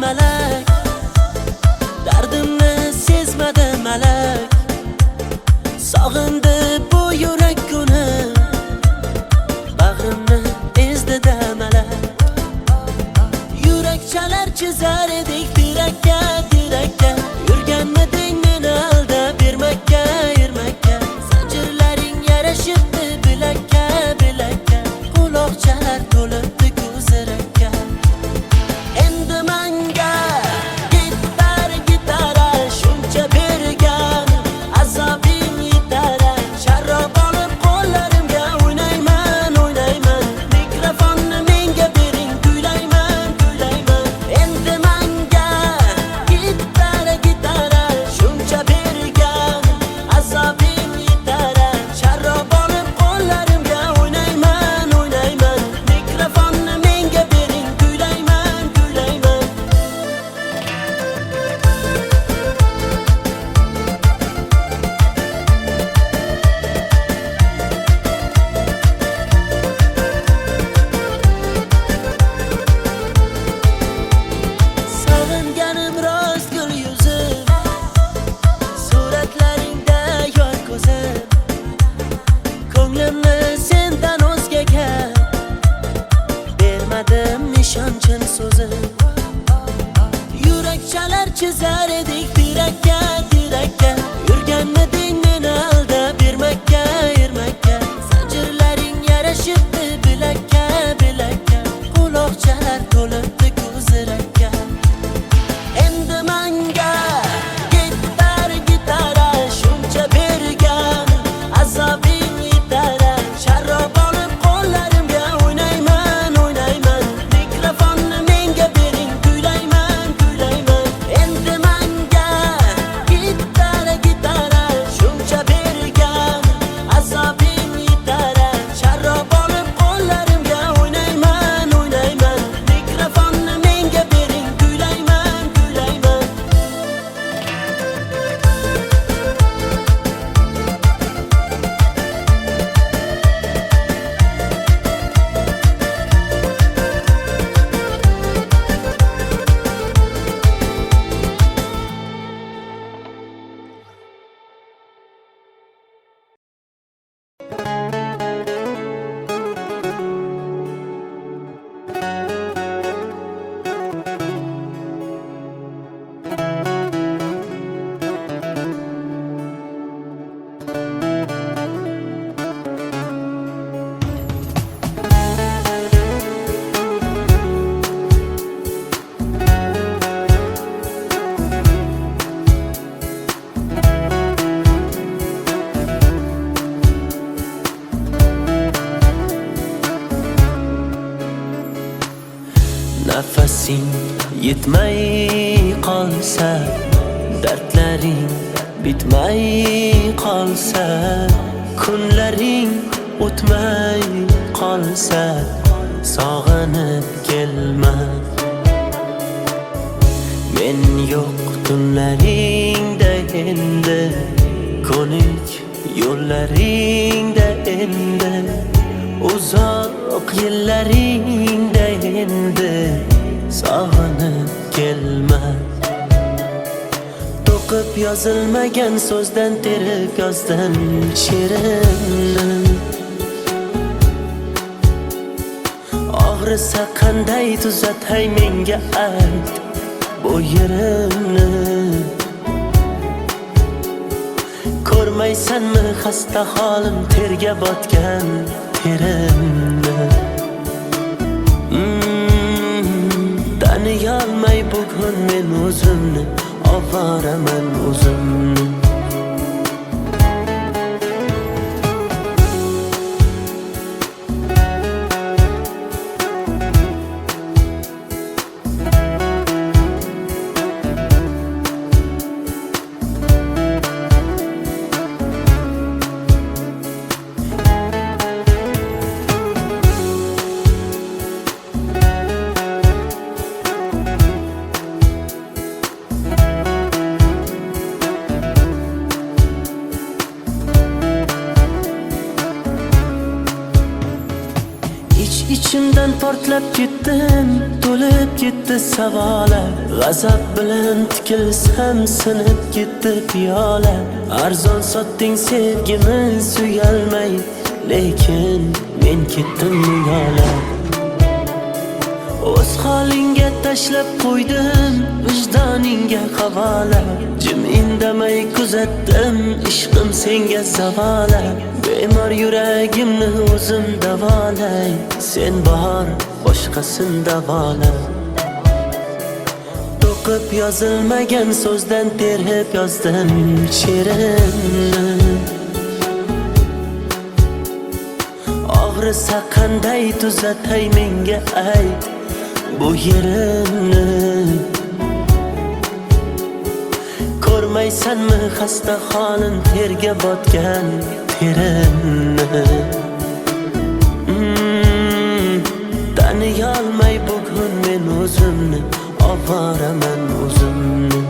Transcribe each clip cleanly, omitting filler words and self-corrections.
malak, dardimni sezmadi malak. Sog'indi bu yurak kuni, bag'rimni ezdi-da malak. Yurak chalar chizar edik tirakka, tirakka. Yurganmiding meni aldab bermakka, ermakka. Zanjirlaring yarashibdi bilakka, bilakka. Quloqchalar to'libdi ko'zirakka. Endi menga gitara shuncha bergan, azobing yetar. Sharrob olib qo'llarimga o'ynayman, o'ynayman. Mikrofonni menga bering, kuylayman, kuylayman. Endi menga gitara shuncha bergan, azobing yetar. Sharrob olib qo'llarimga o'ynayman, o'ynayman. Mikrofonni menga bering, kuylayman, kuylayman. Sog'inganim rost gul yuzim, suratlaringda yor ko'zim. Ko'nglimni sendan o'zgaga bermadim ishonchin so'zim. Yurak chalar chizar edik tirakka, tirakka. Yurganmiding meni aldab bermakka, ermakka. Zanjirlaring yarashibdi bilakka, bilakka. Quloqchalar to'libdi ko'zirakka. Endi menga gitara shuncha bergan, azobing yetar. Sharrob olib qo'llarimga o'ynayman, o'ynayman. Mikrofonni menga bering, kuylayman, kuylayman. Endi menga gitara shuncha bergan, azobing yetar. Sharrob olib qo'llarimga o'ynayman, o'ynayman. Mikrofonni menga bering, kuylayman, kuylayman. Nafasing yetmay qolsa, dardlaring bitmay qolsa, kunlaring o'tmay qolsa, sog'inib kelma. Men yo'q tunlaringda endi, ko'nik yo'llaringda endi, uzoq yillaringda endi, sog'inib kelma. To'qib yozilmagan so'zdan terib yozdim she'rimni. Og'risa qanday tuzatay menga ayt bu yerimni. Ko'rmaysanmi xasta holim, terga botgan terimni. Taniyolmay bugun men o'zimni, ovoraman o'zimni. ichimdan portlab ketdim. to'lib ketdi savolar, g'azab bilan tikilsam sinib ketdi piyola. Arzon sotding sevgimiz uyalmay, lekin men ketdim yo'la. O'z holingga tashlab qo'ydim, vijdoningga havola. Jim indamay kuzatdim, ishqim senga zavola. Bemor yuragimni o'zim davolay, sen bahor boshqasin davola. To'qib yozilmagan so'zdan terib yozdim she'rimni. Og'risa qanday tuzatay menga ayt bu yerimni. Ko'rmaysanmi xasta holim, terga botgan terimni. Taniyolmay bugun men o'zimni, ovoraman o'zimni.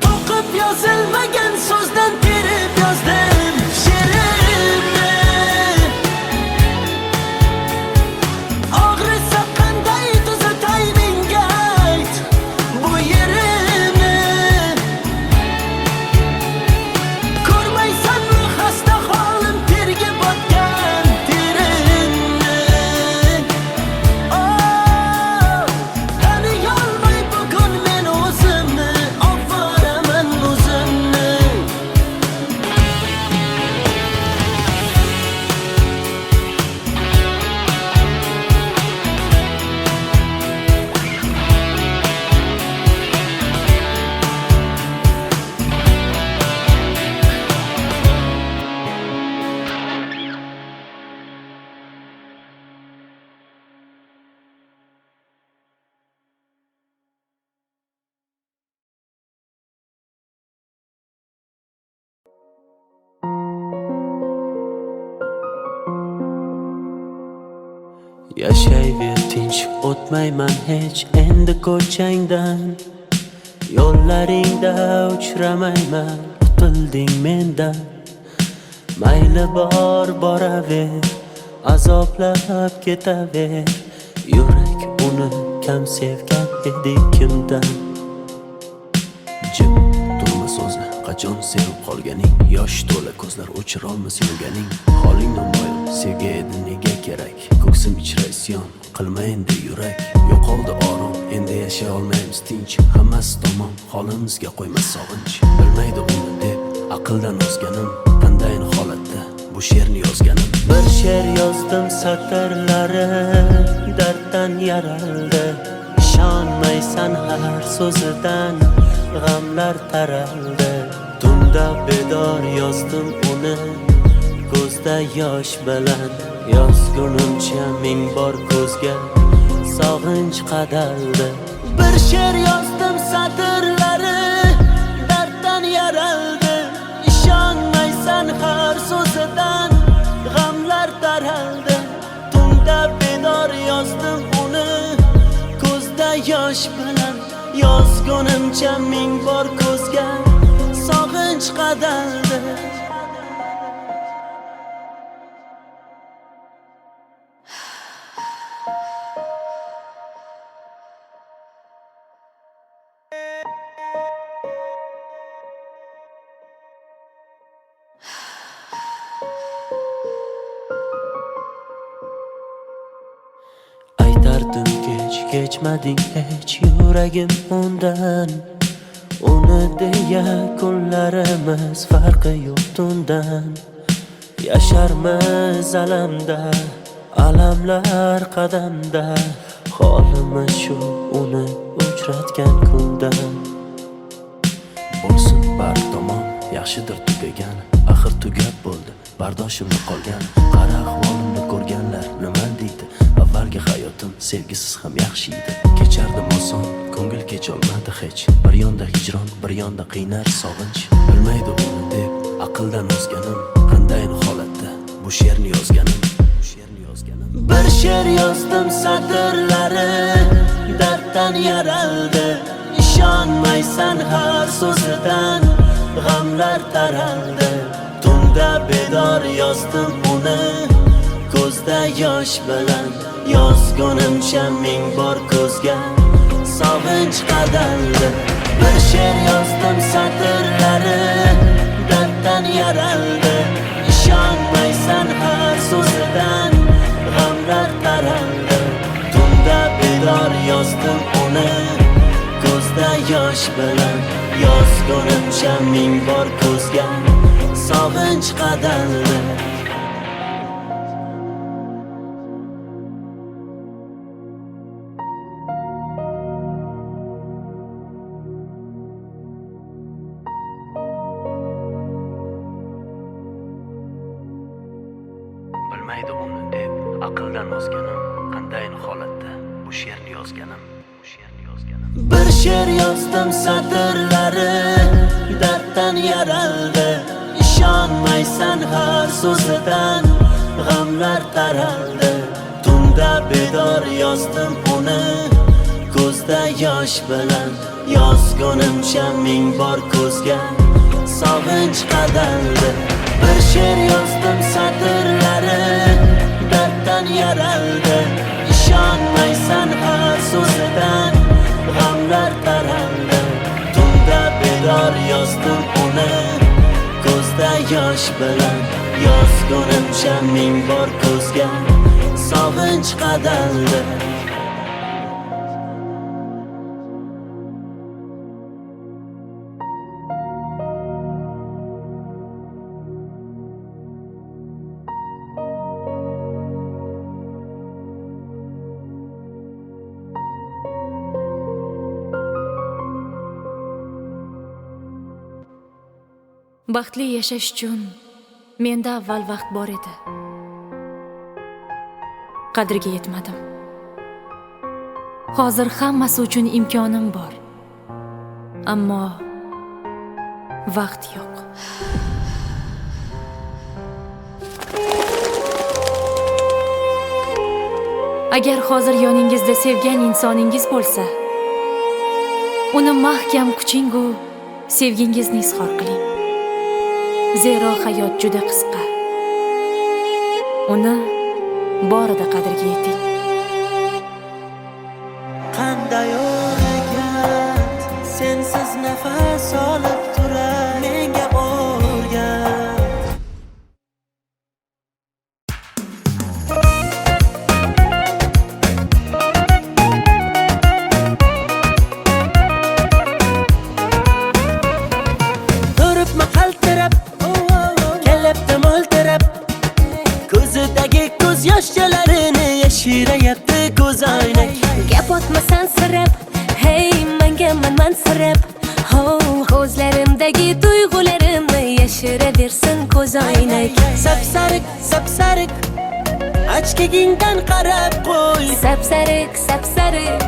To'qib yozilmagan so'zdan terib yozdim she'rimni. Og'risa qanday tuzatay menga ayt bu yerimni. Ko'rmaysanmi xasta holim, terga botgan terimni. Taniyolmay bugun men o'zimni, ovoraman o'zimni. Yashayver tinch, o'tmayman hech endi ko'changdan. Yo'llaringda uchramayman, qutilding mendan. Mayli bor boraver, azoblab ketaver. Yurak uni kam sevgan edi kimdan. Jim turma so'zni, qachon sevib qolganing. Yosh to'la ko'zlar o'chirolmas yurganing. Holing namoyon, sevgi edi nega kerak. Ko'ksim ichra isyon, qilma endi yurak. Yo'qoldi orom, endi yashay olmaymiz tinch. Hammasi tamom, holimizga qo'ymas sog'inch. Bilmaydi uni deb aqldan ozganim, qandayin holatda bu she'rni yozganim. Bir she'r yozdim satrlari darddan yaraldi. Ishonmaysan har so'zidan g'amlar taraldi. Tunda bedor yozdim uni, ko'zda yosh bilan. Yozgunimcha ming bor ko'zga sog'inch qadaldi. Bir she'r yozdim satrlari darddan yaraldi. Ishonmaysan har so'zidan g'amlar taraldi. Tunda bedor yozdim uni, ko'zda yosh bilan. Yozgunimcha ming bor ko'zga sog'inch qadaldi. Aytardim kechmading hech yuragim undan. Uni deya kunlarimiz farqi yo'q tundan. Yasharmiz alamda, alamlar qadamda. Holimiz shu uni uchratgan kundan. Bo'lsin bar tomon, yaxshidir tugagan. Axir tugab bo'ldi, bardoshimni qolgan. Qara ahvolimni ko'rganlar nima deydi? Avvalgi hayotim sevgisiz ham yaxshi edi. Kechardim oson, ko'ngil kecholmadi hech. Bir yonda hijron, bir yonda qiynar sog'inch. Bilmaydi uni deb aqldan ozganim, qandayin holatda bu she'rni yozganim. Bir she'r yozdim satrlari darddan yaraldi. Ishonmaysan har so'zidan g'amlar taraldi. Tunda bedor yozdim uni, ko'zda ko'zda yosh bilan yozgunimcha ming bor ko'zga sog'inch qadaldi. Bir she'r yozdim satrlari darddan yaraldi. İşonmaysan har so'zidan g'amlar taraldi. Tunda bedor yozdim uni ko'zda yosh bilan yozgunimcha ming bor ko'zga sog'inch qadaldi. Bilmaydi uni deb aqldan ozganim, qanday holatda bu she'rni yozganim. Bir she'r yozdim satrlari darddan yaraldi. İşonmaysan har so'zidan g'amlar taraldi. Tunda bedor yozdim uni ko'zda yosh bilan yozgunimcha ming bor ko'zga sog'inch qadaldi. Bir she'r yozdim satrlari darddan yaraldi. İşonmaysan har so'zidan g'amlar taraldi. Tunda bedor yozdim uni ko'zda yosh bilan yozgunimcha ming bor ko'zga sog'inch qadaldi. Baxtli yashash uchun menda avval vaqt bor edi. Qadriga yetmadim. Hozir hammasi uchun imkonim bor. Ammo vaqt yo'q. Agar hozir yoningizda sevgan insoningiz bo'lsa, uni mahkam kuchingu sevgingizni izhor qiling. Zero hayot juda qisqa. Uni borida qadriga yeting. Qanday o'rgat sensiz nafas olib turar menga o'rgat. Turibmi qaltirab kelibdim o'ltirib, ko'zidagi ko'z yoshlarini yashirayapti ko'z oynak. Gap otmasan sirab, hey menga mansirab. Ko'zlarimdagi tuyg'ularimni yashiraversin ko'z oynak. Sapsariq, sapsariq ochkagingdan qarab qo'y. Sapsariq, sapsariq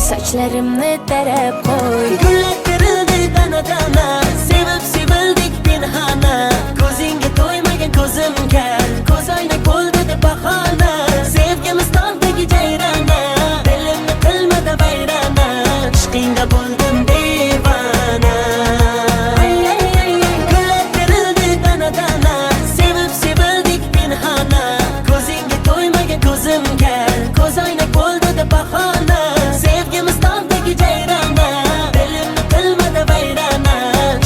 sochlarimni tarab qo'y. Gullar terildi dana-dana, sevib sevildik pinhona. Ko'zingga to'ymagan ko'zim kar, ko'z oynak bo'ldi deb bahona. Sevgimiz tog'dagi jayrona, dilimni qilmadi vayrona. Ishqingda bo'ldim devona. Gullar terildi dana-dana, sevib sevildik pinhona. Ko'zingga to'ymagan ko'zim kar, ko'z oynak bo'ldi deb bahona. Sevgimiz tog'dagi jayrona, dilimni qilmadi vayrona.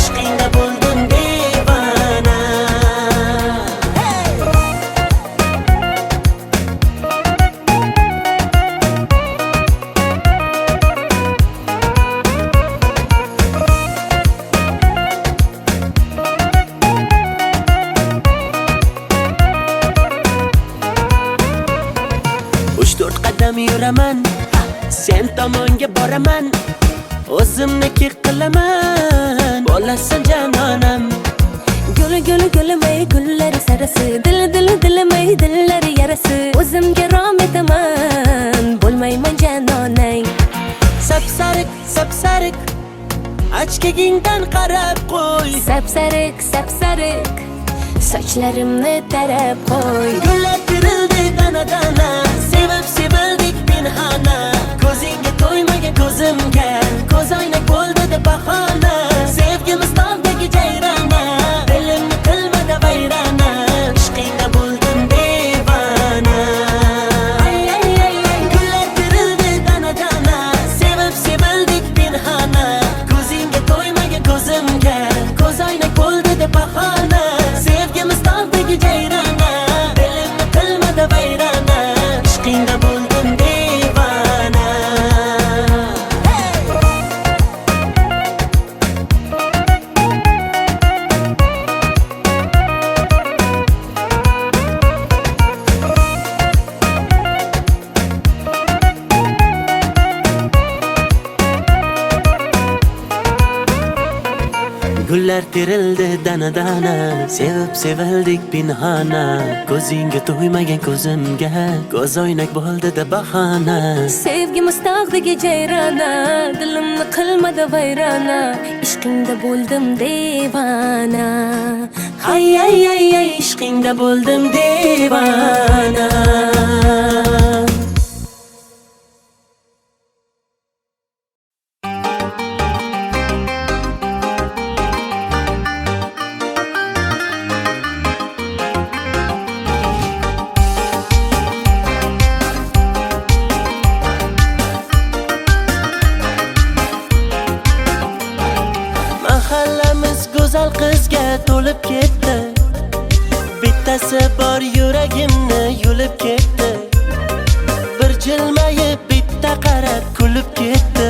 Ishqingda bo'ldim devona. Uch to'rt qadam yuraman, sen tomonga boraman. O'zimniki qilaman, bo'lasan janonam. Guli guli gulimay gullari sarasi, dilimay dillari yarasi. O'zimga rom etaman, bo'lmayman janonang. Sapsariq, sapsariq ochkagingdan qarab qo'y. Sapsariq, sapsariq sochlarimni tarab qo'y. Gullar terildi dana-dana, sevib sevildik pinhona. Ko'zingga to'ymagan ko'zim kar, ko'z oynak bo'ldi deb bahona. Sevgimiz tog'dagi jayrona, dilimni qilmadi vayrona. Ishqingda bo'ldim devona. Gullar terildi dana-dana, sevib sevildik pinhona. Ko'zingga to'ymagan ko'zimga, ko'z oynak bo'ldi-da bahona. Sevgi mustaqdagi jayrona, dilimni qilmadi vayrona. Ishqingda bo'ldim devona. Ay ay ay ay, ishqingda bo'ldim devona. Mahallamiz go'zal qizga to'lib ketdi. Bittasi bor yuragimni yulib ketdi. Bir jilmayib bitta qarab kulib ketdi.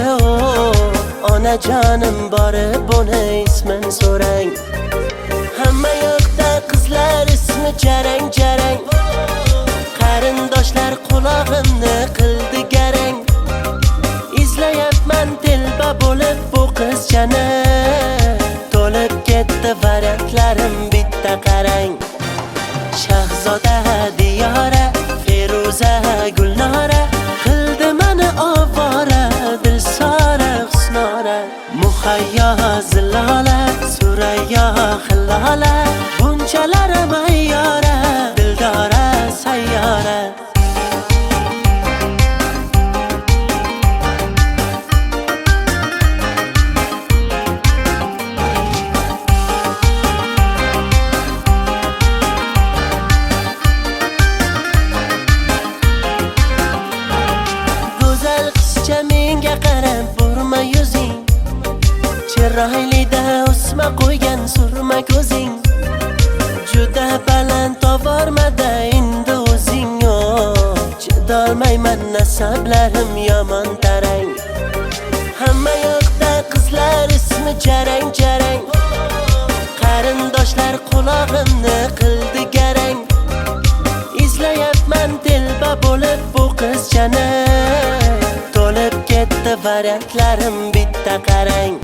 Onajonim borib buni ismin so'rang. Hamma yoqda qizlar ismi jarang jarang. Qarindoshlar qulog'imni qildi garang. Izlayapman telba bo'lib bu qizchani. To'lib ketdi variantlarim bitta qarang. Shahzoda Diyora, Feruza Gulnora, qildi meni ovora, Dilsora Husnora. Muhayyo Zilola, Surayyo Hillola, bunchalar mayyora, Dildora sayyora. Menga qarab burma yuzing, chiroylida o'sma qo'ygan surma ko'zing. Juda baland tovormada endi o'zing. Chidolmayman nasablarim yomon tarang. Hamma yoqda qizlar ismi jarang jarang. Qarindoshlar qulog'imni qildi garang. Izlayapman telba bo'lib bu qizchani. To'lib ketdi variantlarim bitta qarang.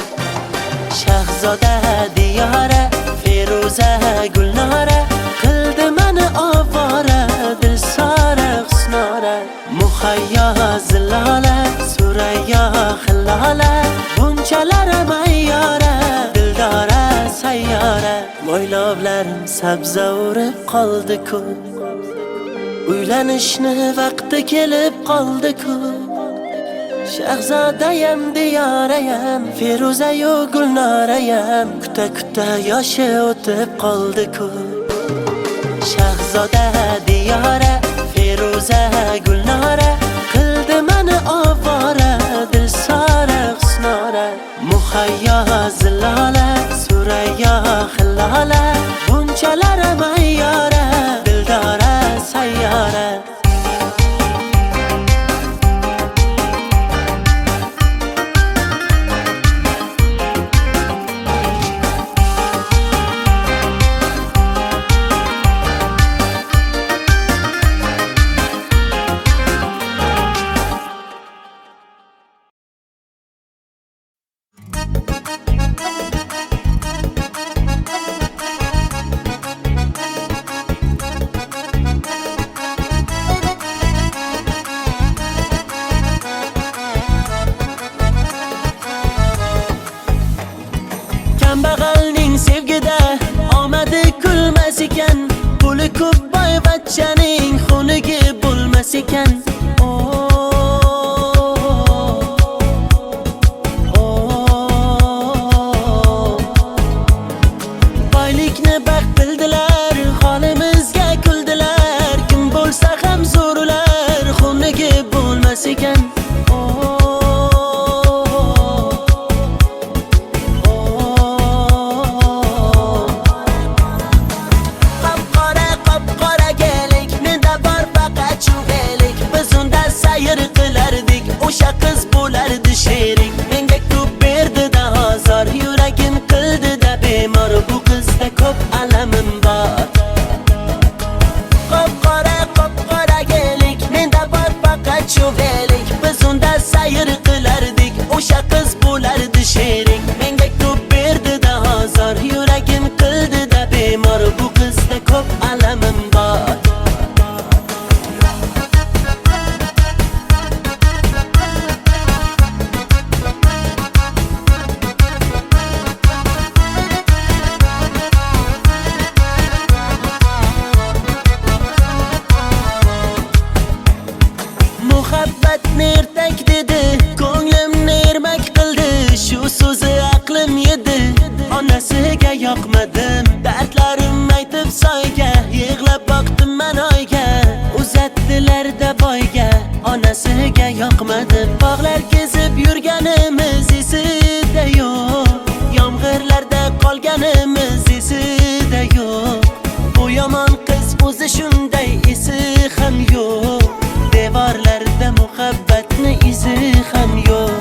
Shahzoda Diyora, Feruza Gulnora, qildi meni ovora, Dilsora Husnora. Muhayyo Zilola, Surayyo Hillola, bunchalar mayyora, Dildora sayyora. Mo'ylovlarim sabza urib qoldi-ku, uylanishni vaqti kelib qoldi-ku. Shahzodayam Diyorayam, Feruzayu Gulnorayam, kuta kuta yoshi o'tib qoldi-ku. Shahzoda Diyora, Feruza Gulnora, qildi meni ovora, Dilsora Husnora. Muhayyo Zilola, Surayyo Hillola, bunchalar mayyora, Dildora sayyora. Kambag'alning sevgida omadi kulmas ekan, puli ko'p boyvachchaning xunigi bo'lmas ekan. Boylikni baxt bildilar, holimizga kuldilar. Kim bo'lsa ham zo'rlar, xunigi bo'lmas ekan. Qop-qora gelik, menda bor faqat shu gelik. muhabbatni ertak dedi, ko'nglimni ermak qildi, shu so'zi aqlim yedi. Onasiga yoqmadim, dardlarim aytib soyga, yig'lab boqdim men oyga, uzatdilar-da boyga. Onasiga yoqmadim, bog'lar kezib yurganimiz esida yo'q, yomg'irlarda qolganimiz esida yo'q. Bu yomon qiz o'zi shunday, esi ham yo'q, devorlarda muhabbatni izi ham yo'q.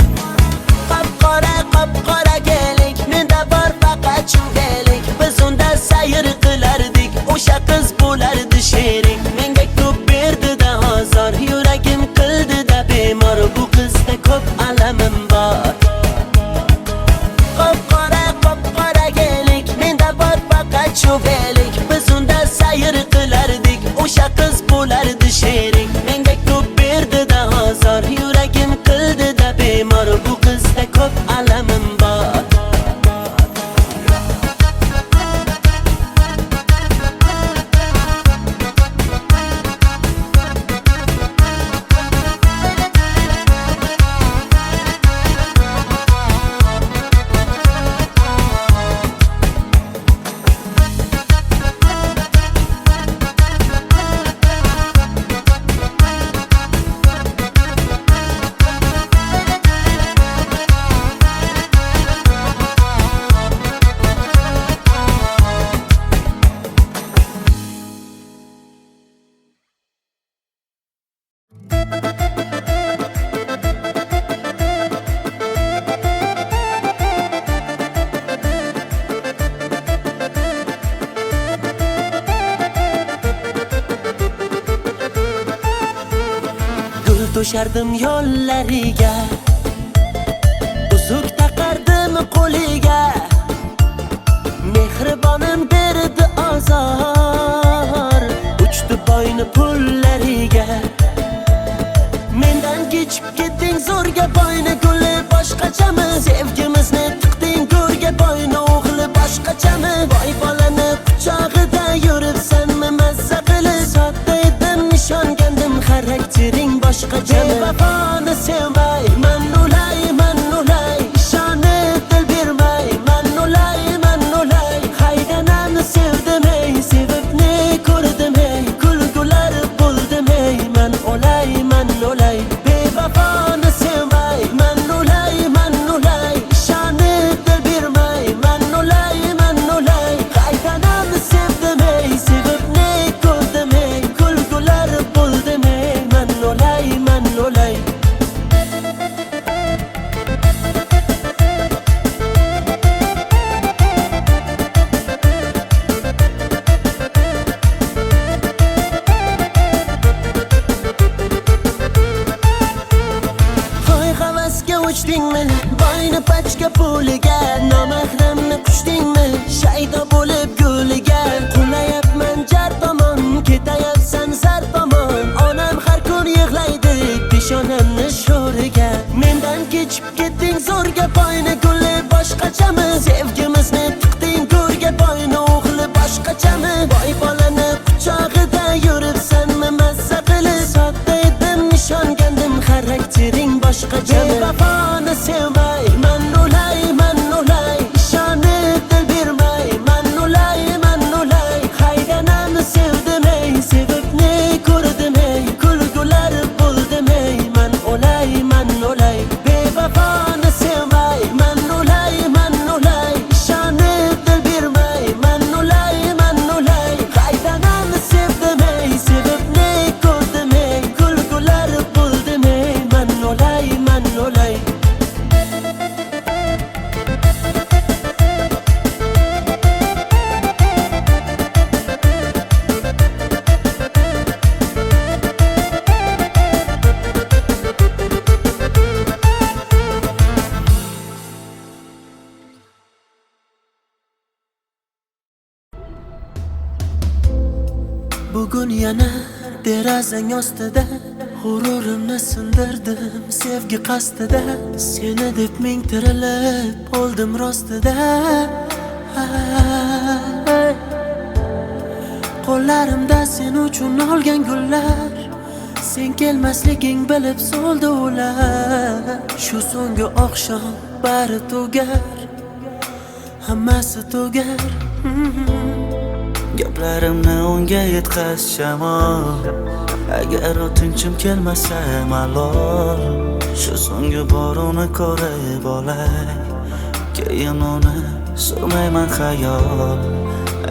Qop-qora kelik, menda bor faqat chungelik, biz unda sayr qilardik, o'sha qiz bo'lardi sherik. Menga ko'p berdi-da azor, yuragim qildi-da bemor, bu qizda ko'p alamim bor. Qop-qora kelik, menda bor faqat chungelik, biz unda sayr qilardik, o'sha qiz bo'lardi sherik. Menga ko'p berdi-da azor, yuragim qildi-da bemor, bu qizda ko'p alamim bor. To'shardim yo'llariga, uzuk taqardim qo'liga, mehribonim berdi azor, uchdi boyni pullariga. Mendan kechib ketding zo'rga, boyni guli boshqachami, sevgimizni tiqding go'rga, boyni o'g'li boshqachami. Voy bolani quchog'ida yuribsanmi mazza qilib, sodda edim ishongandim, xaraktering boshqacha. Bevafoni sevmay, man ulay, ishonib dil bermay, man ulay, haydanani sevdim ey, sevibni ko'rdim ey, kulgular bo'ldim ey, man ulay. Bevafoni sevmay, man ulay, ishonib dil bermay, man ulay, haydanani sevdim ey, sevibni ko'rdim ey, kulgular bo'ldim ey, man ulay. Hoy havasga uchdingmi, boyni pachka puliga, nomahramni quchdingmi, shaydo bo'lib yo'liga. Qulayapman jar tomon, ketayapsan zar tomon, onam har kun yig'laydi peshonamni sho'riga. Mendan kechib ketding zo'rga, boyni guli boshqachami, sevgimizni tiqding go'rga, boyni o'g'li boshqachami. Voy bolani quchog'ida yuribsanmi mazza qilib, sodda edim ishongandim, xaraktering boshqacha. Bevafoni sevmay, man ulay, ishonib dil bermay, man ulay, haydanani sevdim ey, sevibni ko'rdim ey, kulgular bo'ldim ey, man ulay. Bevafoni sevmay, man ulay, ishonib dil bermay, man ulay, haydanani sevdim ey, sevibni ko'rdim ey, kulgular bo'ldim ey, man ulay. Bugun yana derazang ostida g'ururimni sindirdim sevgi qasdida. Seni deb ming tirilib oldim rostida. Qo'llarimda sen uchun olgan gullar, Sen kelmasliging bilib soldi ular. Shu so'nggi oqshom bari tugar, hammasi tugar. Gaplarimni unga yetkaz shamol, agar o'tinchim kelmasa malol. Shu so'nggi bor uni ko'rib olay, keyin uni surmayman xayol.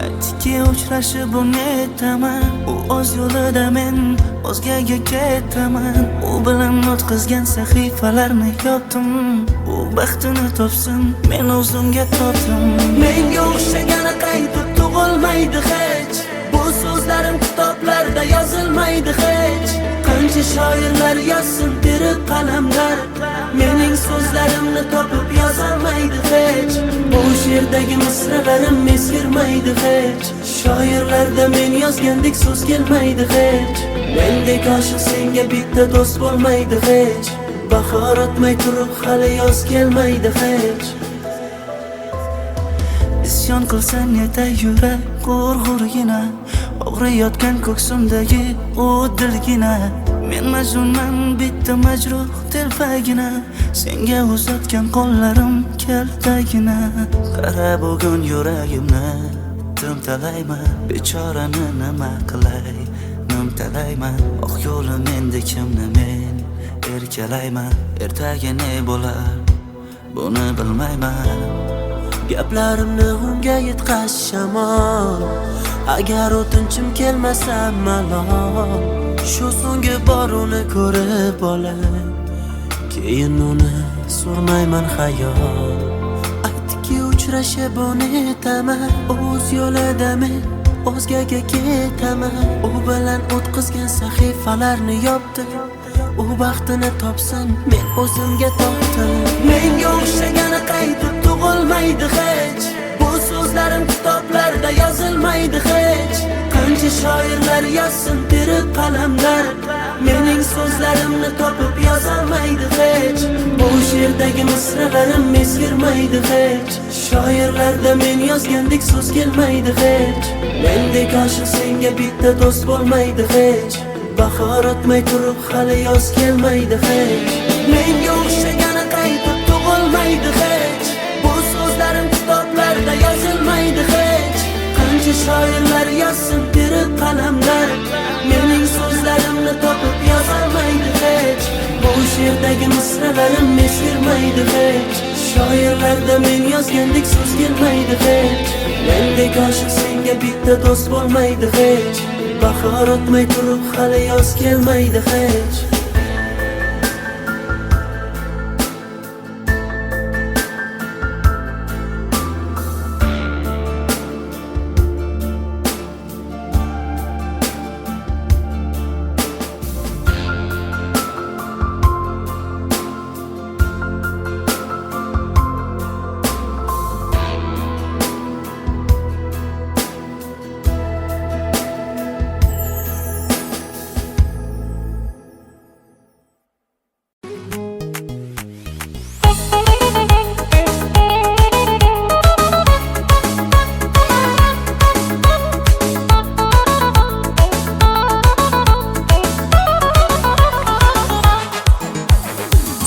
Aytdiki uchrashib unetaman, u o'z yo'lida men o'zgaga ketaman. U bilan o'tkazgan sahifalarni yopdim, u baxtini topsin, men o'zimga topdim. Menga o'xshagani qaytib tug'ilmaydi hech, bu so'zlarim kitoblarda yozilmaydi hech. Qancha shoirlar yozsin terib qalamlar, mening so'zlarimni topib yozolmaydi hech. Bu she'rdagi misralarim eskirmaydi hech. Shoirlarda men yozgandek so'z kelmaydi hech. Mendek oshiq senga bitta do'st bo'lmaydi hech. Bahor o'tmay turib hali yoz kelmaydi hech. Isyon qilsang yetay yurak g'urg'urgina, og'riyotgan ko'ksimdagi u dilgina. Men majnunman bitta majruh telpagina, senga uzatgan qo'llarim kaltagina. Qara bugun yuragimni timtalayman, bechorani nima qilay nimtalayman. Oq yo'lim endi kimni men erkalayman, ertaga ne bo'lar buni bilmayman. Gaplarimni unga yetkaz shamol, agar o'tinchim kelmasa malol. Shu so'nggi bor uni ko'rib olay, keyin uni surmayman xayol. Aytdiki uchrashib unetaman, o'z yo'lida men o'zgaga ketaman. U bilan o'tkazgan sahifalarni yopdim, u baxtini topsin, men o'zimga topdim. Menga o'xshagani qaytib tug'ilmaydi hech, bu so'zlarim kitoblarda yozilmaydi hech. Qancha shoirlar yozsin terib qalamlar, mening so'zlarimni topib yozolmaydi hech. Bu she'rdagi misralarim eskirmaydi hech. Shoirlarda men yozgandek so'z kelmaydi hech. Mendek oshiq senga bitta do'st bo'lmaydi hech. Bahor o'tmay turib hali yoz kelmaydi hech. Menga o'xshagani qaytib tug'ilmaydi hech, bu so'zlarim kitoblarda yozilmaydi hech. Qancha shoirlar yozsin terib qalamlar, mening so'zlarimni topib yozolmaydi hech. Bu she'rdagi misralarim eskirmaydi hech. Shoirlarda men yozgandek so'z kelmaydi hech. Mendek oshiq senga bitta do'st bo'lmaydi hech. Bahor o'tmay turib hali yoz kelmaydi hech.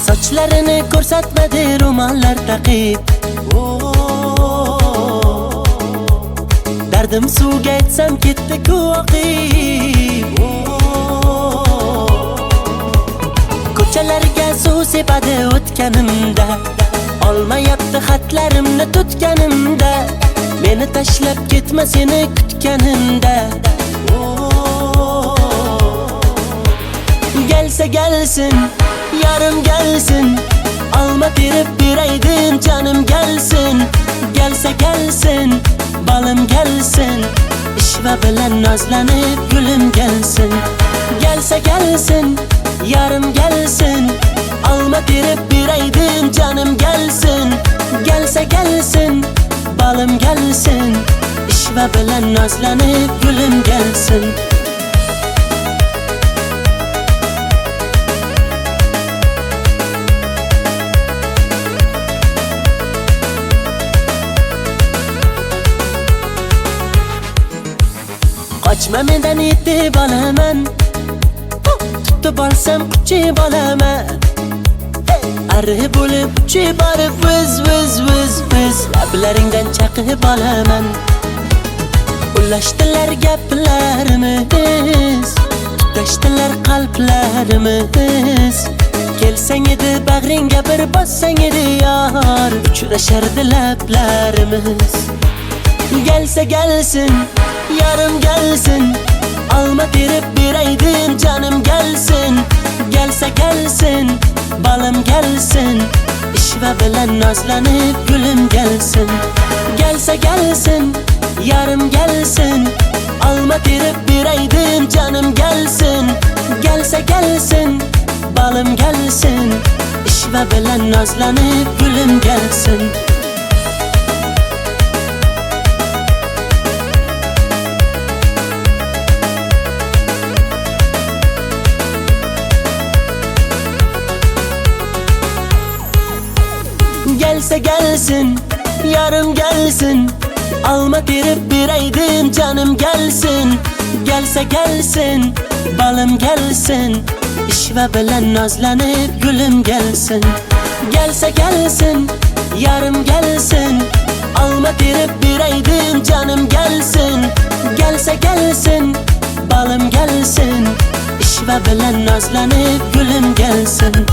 Sochlarini ko'rsatmadi ro'mollar taqib, dardim suvga aytsam ketdi-ku oqib. Ko'chalarga suv sepadi o'tganimda, olmayapti xatlarimni tutganimda. Meni tashlab ketma seni kutganimda. Gelsa gelsin, yarım gelsin, alma terib beraydim canım gelsin. Gelsa gelsin, balım gelsin, ishva bilan nozlanib gulum gelsin. Gelsa gelsin, yarım gelsin, alma terib beraydim canım gelsin. Gelsa gelsin, balım gelsin, ishva bilan nozlanib gulum gelsin. Qochma mendan yetib olaman, kutib olsam quchib olaman. Arri bo'lib uchib borib viz lablaringdan chaqib olaman. Ulashdilar gaplarimiz, tutashdilar qalblarimiz. Kelsang edi bag'ringga bir bossang edi yor, uchrashardi lablarimiz. Gelsa gelsin, yarım gelsin, alma terib beraydim canım gelsin. Gelsa gelsin, balım gelsin, ishva bilan nozlanib gulum gelsin. Gelsa gelsin, yarım gelsin, alma terib beraydim canım gelsin. Gelsa gelsin, balım gelsin, ishva bilan nozlanib gulum gelsin. Gelsa gelsin, yarım gelsin, alma terib beraydim canım gelsin. Gelsa gelsin, balım gelsin, ishva bilan nozlanib gulum gelsin. Gelsa gelsin, yarım gelsin, alma terib beraydim canım gelsin. Gelsa gelsin, balım gelsin, ishva bilan nozlanib gulum gelsin.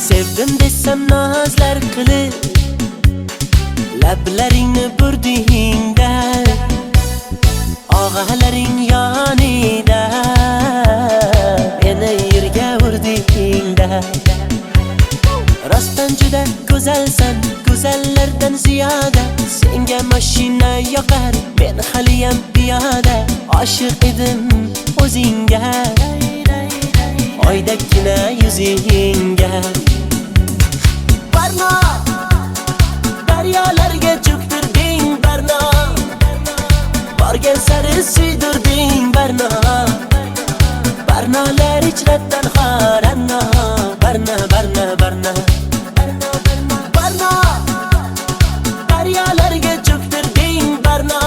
Sevdim desem nazlar qilib, lablaringni burdingda, og'alaring yonida, meni yerga urdingda. Rostdan juda go'zalsan, go'zallardan ziyoda. Senga mashina yoqar, men haliyam piyoda. Oshiq edim o'zingga, oydagina yuzingga. Barno, daryolarga cho'ktirding barno, borgan sari suydirding barno. Barnolar ichratdan xoranno, barno, barno, barno. Barno, daryolarga cho'ktirding barno,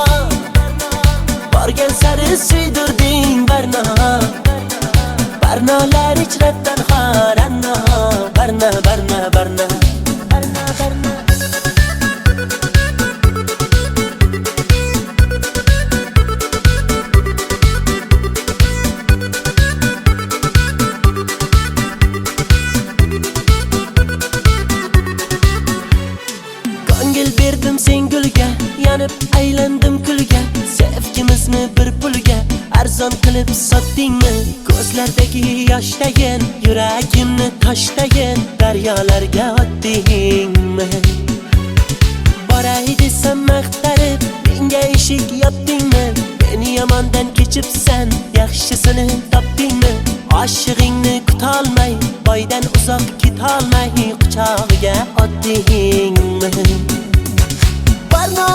borgan sari suydirding barno. Barnolar ichratdan xoranno, barno, barno, barno. Ko'ngil berdim sen gulga, yanib aylandim kulga. Sevgimizni bir pulga arzon qilib sotdingmi? Ko'zlardagi yoshdagin, yuragimni toshdagin, daryolarga otdingmi? Boray desam maqtarib, menga eshik yopdingmi? Meni yomondan kechibsan, yaxshisini topdingmi? Oshig'ingni kutolmay, boydan uzoq ketolmay, quchog'iga otdingmi? Barno,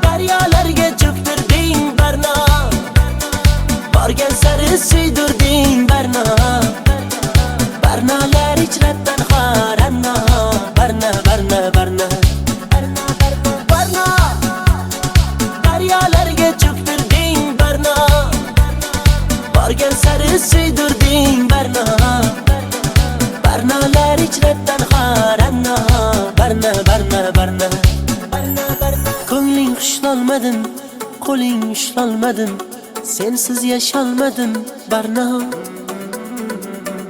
daryolarga cho'ktirding barno, borgan sari suydirding barno. Barnolar ichratdan xoranno, barno, barno, barno. Barno, daryolarga cho'ktirding barno, borgan sari suydirding barno. Barnolar ichratdan xoranno, barno, barno, barno. Ko'ngling xushlolmadim, qo'ling ushlolmadim, sensiz yasholmadim barno.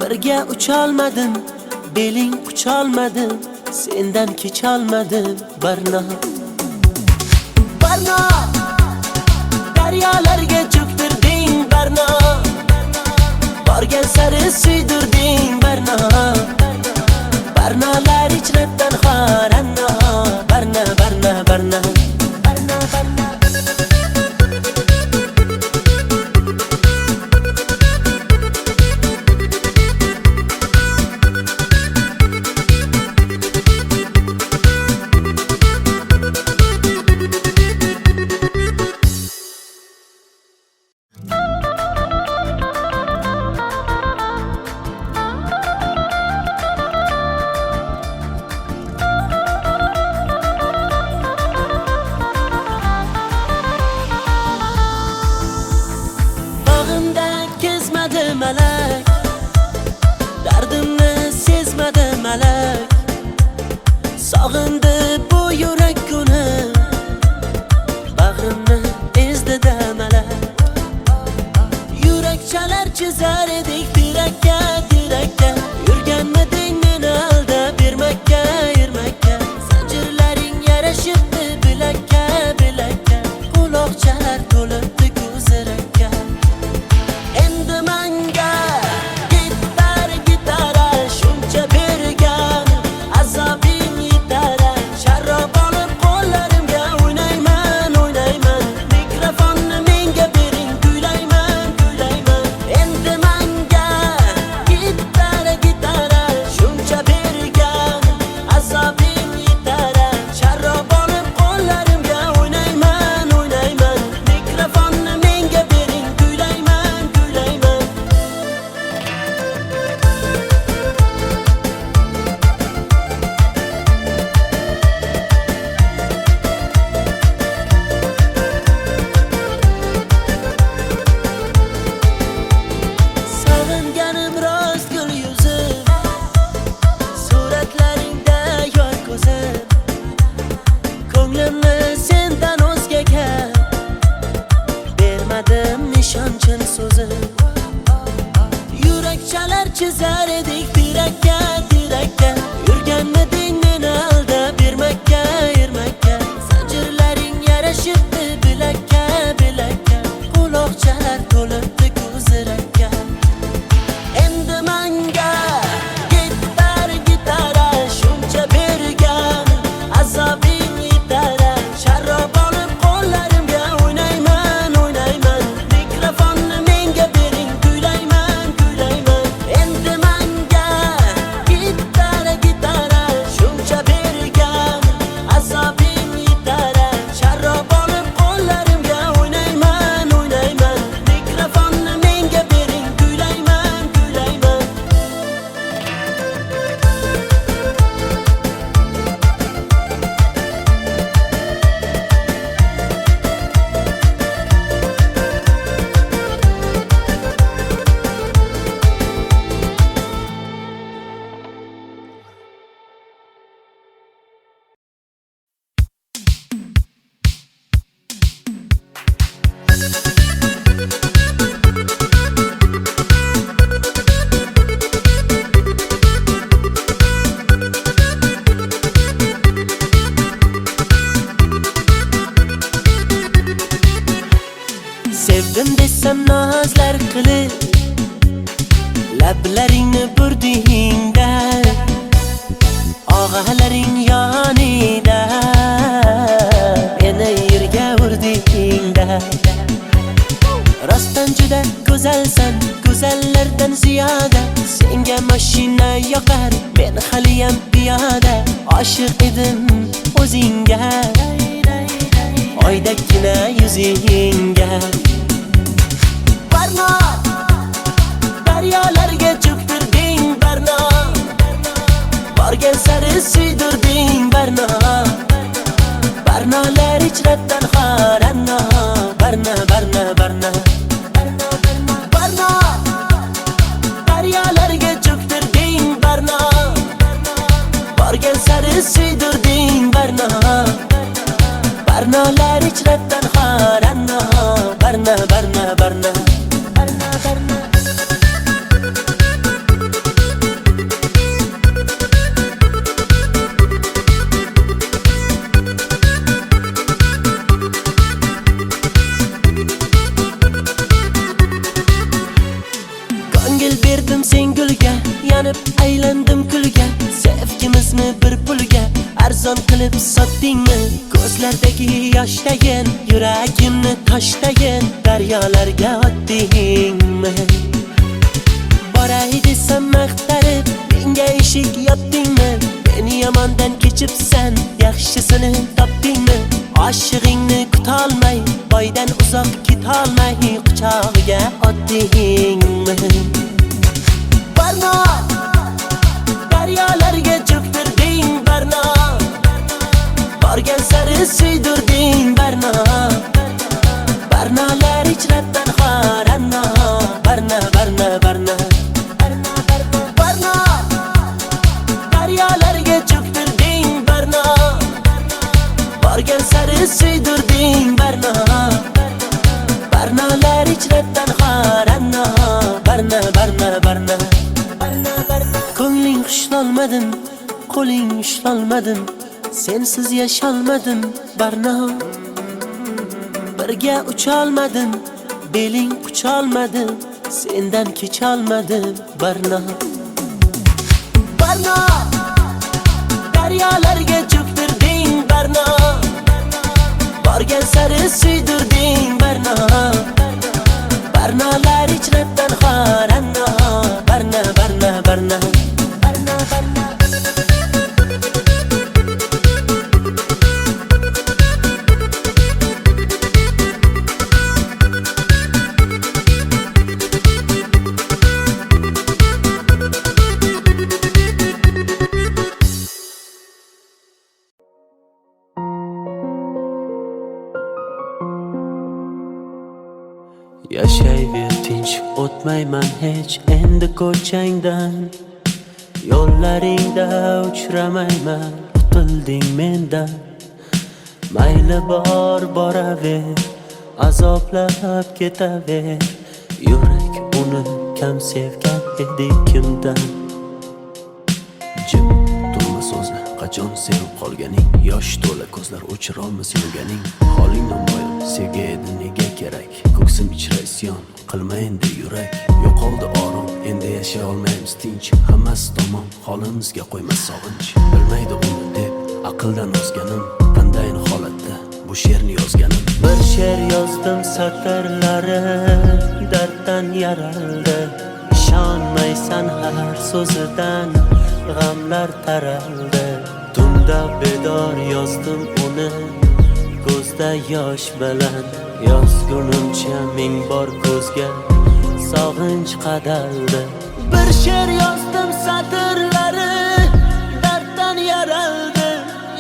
Birga ucholmadim, beling qucholmadim, sendan kecholmadim barno. Barno, daryolarga cho'ktirding barno, borgan sari suydirding barno. Barnolar ichratdan xoranno, barno. barna barna barna malak dardimni sezmadi malak sog'indi bu yurak kuni bag'rimni ezdida malak yurak chalar chizar edik tirakka tirakka yurganmiding meni aldab bermakka yurmakka zanjirlaring yarashibdi bilakka bilakka quloqchalar to'libdi ko'zirakka endi manga gitara shuncha bergan azobing yetar sharob olib qo'llarimga o'ynayman o'ynayman mikrofonni menga bering kuylayman kuylayman endi manga gitara shuncha bergan azobing yetar sharob olib qo'llarimga o'ynayman o'ynayman mikrofonni menga bering kuylayman kuylayman sog'inganim rost gul yuzim suratlaringda yor ko'zim ko'nglimni sendan o'zgaga bermadim ishonchin so'zim yurak chalar chizar edik tirakka tirakka yurganmiding meni aldab bermakka yurmakka zanjirlaring yarashibdi bilakka bilakka quloqchalar to'libdi ko'zirakka endi manga gitara shuncha bergan azobing yetar sharob olib qo'llarimga o'ynayman o'ynayman mikrofonni menga bering kuylayman kuylayman endi manga gitara shuncha bergan azobing yetar sharob olib qo'llarimga o'ynayman o'ynayman mikrofonni menga bering kuylayman kuylayman sevdim desam nozlar qilib lablaringni burdingda og'alaring yonida meni yerga urdingda rostdan juda go'zalsan go'zallardan ziyoda senga mashina yoqar men haliyam piyoda oshiq edim o'zingga oydakkina yuzingga barno daryolarga cho'ktirding barno borgan sari suydirding barno barnolar ichratdan xoranno barno barno barno barno daryolarga cho'ktirding barno borgan sari suydirding barno barnolar ichratdan xoranno barno barno barno barno barno ko'ngil berdim sen gulga yonib aylandim kulga sevgimizni bir pulga arzon qilib sotdingmi ko'z ko'zlardagi yoshdayin yuragimni toshdayin daryolarga otdingmi? Boray desam maqtarib menga eshik yopdingmi? Meni yomondan kechibsan, yaxshisini topdingmi? Oshig'ingni kutolmay, boydan uzoq ketolmay quchog'iga otdingmi? Barno daryolarga cho'ktirding, Barno borgan sari suydirding, Barno Barnolar ichrabdan xoranno, Barno Barno Barno Barno daryolarga cho'ktirding, Barno borgan sari suydirding, Barno Barnolar ichrabdan xoranno, Barno Barno Barno Ko'ngling xushlolmadim, qo'ling ushlolmadim, sensiz yasholmadim, Barno birga ucholmadim, beling qucholmadim, sendan kecholmadim, Barno Barno daryolarga cho'ktirding, Barno borgan sari suydirding, Barno Barnolar ichrabdan xoranno, Barno Barno Barno Yashayver tinch, o'tmayman hech endi ko'changdan, yo'llaringda uchramayman, qutilding mendan. Mayli bor boraver, azoblab ketaver, yurak uni kam sevgan edi kimdan. Jim turma so'zni, qachon sevib qolganing, yosh to'la ko'zlar o'chirolmas yurganing. Holing namoyon, sevgi edi nega kerak, ko'ksim ichra isyon, qilma endi yurak. Yo'qoldi orom, endi yashay olmaymiz tinch, hammasi tamom, holimizga qo'ymas sog'inch. Bilmaydi uni deb aqldan ozganim, qandayin holatda bu she'rni yozganim. Bir she'r yozdim satrlari darddan yaraldi, ishonmaysan har so'zidan g'amlar taraldi. Tunda bedor yozdim uni ko'zda yosh bilan, yozgunimcha ming bor ko'zga sog'inch qadaldi. Bir she'r yozdim satrlari darddan yaraldi,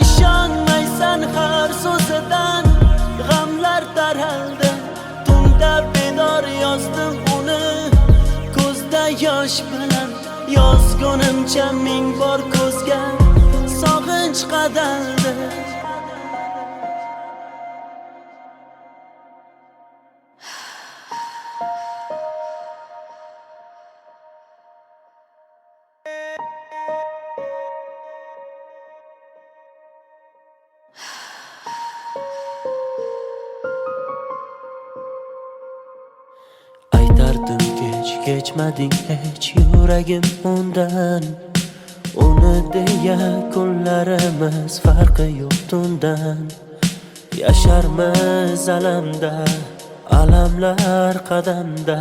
ishonmaysan har so'zidan g'amlar taraldi. Tunda bedor yozdim uni ko'zda yosh bilan, yozgunimcha ming bor ko'zga sog'inch qadaldi. Aytardim kechmading hech yuragim undan, uni deya kunlarimiz farqi yo'q tundan. Yasharmiz alamda, alamlar qadamda,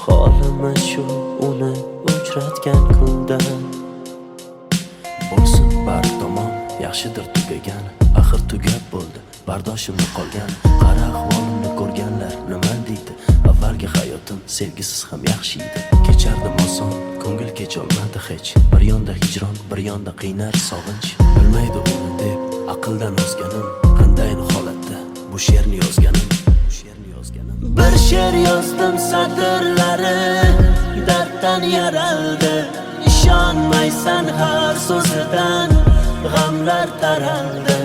holimiz shu uni uchratgan kundan. Bo'lsin bar tomon, yaxshidir tugagan, axir tugab bo'ldi, bardoshimni qolgan. Qara ahvolimni ko'rganlar nima deydi, avvalgi hayotim sevgisiz ham yaxshi edi. Kechardim oson, ko'ngil kecholmadi hech, bir yonda hijron, bir yonda qiynar sog'inch. Bilmaydi uni deb aqldan ozganim, qandayin holatda bu she'rni yozganim. Bir she'r yozdim satrlari darddan yaraldi, ishonmaysan har so'zidan g'amlar taraldi.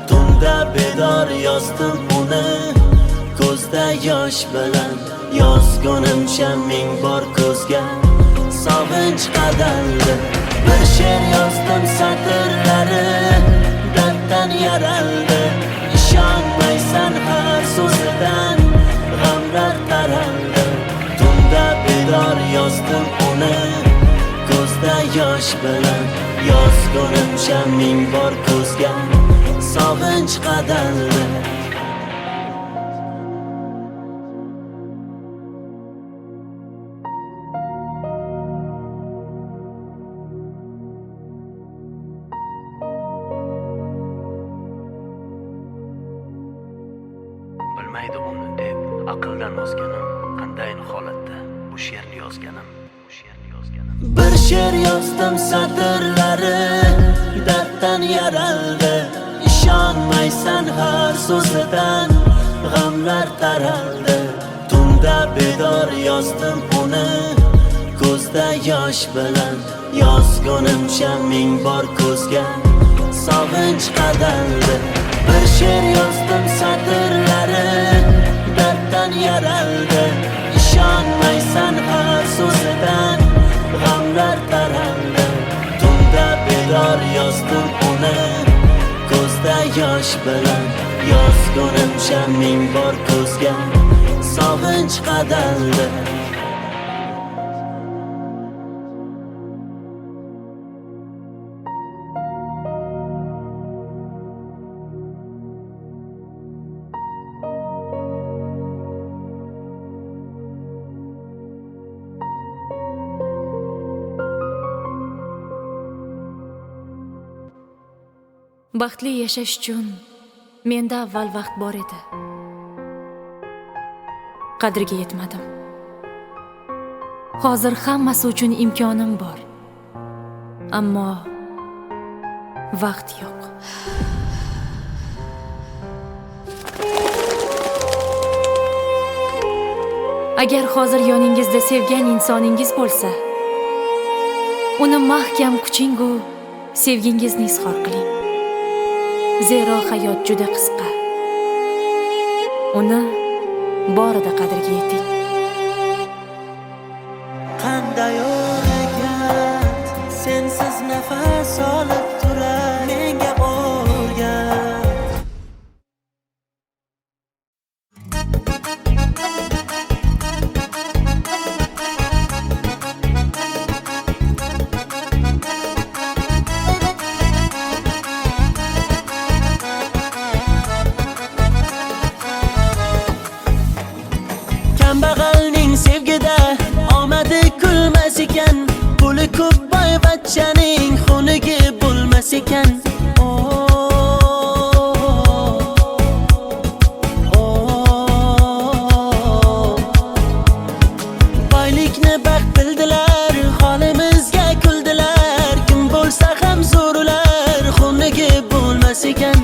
Tunda bedor yozdim uni ko'zda yosh bilan, yozgunimcha ming bor ko'zga sog'inch qadaldi. Bir she'r yozdim satrlari darddan yaraldi, ishonmaysan har so'zidan g'amlar taraldi. Tunda bedor yozdim uni ko'zda yosh bilan, yozgunimcha ming bor ko'zga sog'inch qadaldi. Bilmaydi uni deb aqldan ozganim, qandayin holatda bu she'rni yozganim. Bir she'r yozdim satrlari darddan yaraldi. İşonmaysan har so'zidan g'amlar taraldi. Tunda bedor yozdim uni ko'zda yosh bilan, yozgunimcha ming bor ko'zga sog'inch qadaldi. Bir she'r yozdim satrlari darddan yaraldi. İşonmaysan har so'zidan g'amlar taraldi. Tunda bedor yozdim uni ko'zda yosh bilan, yozgunimcha ming bor ko'zga sog'inch qadaldi. Baxtli yashash uchun menda avval vaqt bor edi. Qadriga yetmadim. Hozir hammasi uchun imkonim bor. Ammo vaqt yo'q. Agar hozir yoningizda sevgan insoningiz bo'lsa, uni mahkam kuchingu sevgingizni izhor qiling. Zero hayot juda qisqa. Uni borida qadriga yeting. Qanday o'rgat sensiz nafas olib turar menga o'rgat. Kambag'alning sevgida omadi kulmas ekan, puli ko'p boyvachchaning xunigi bo'lmas ekan. Boylikni baxt bildilar, holimizga kuldilar. Kim bo'lsa ham zo'rlar, xunigi bo'lmas ekan.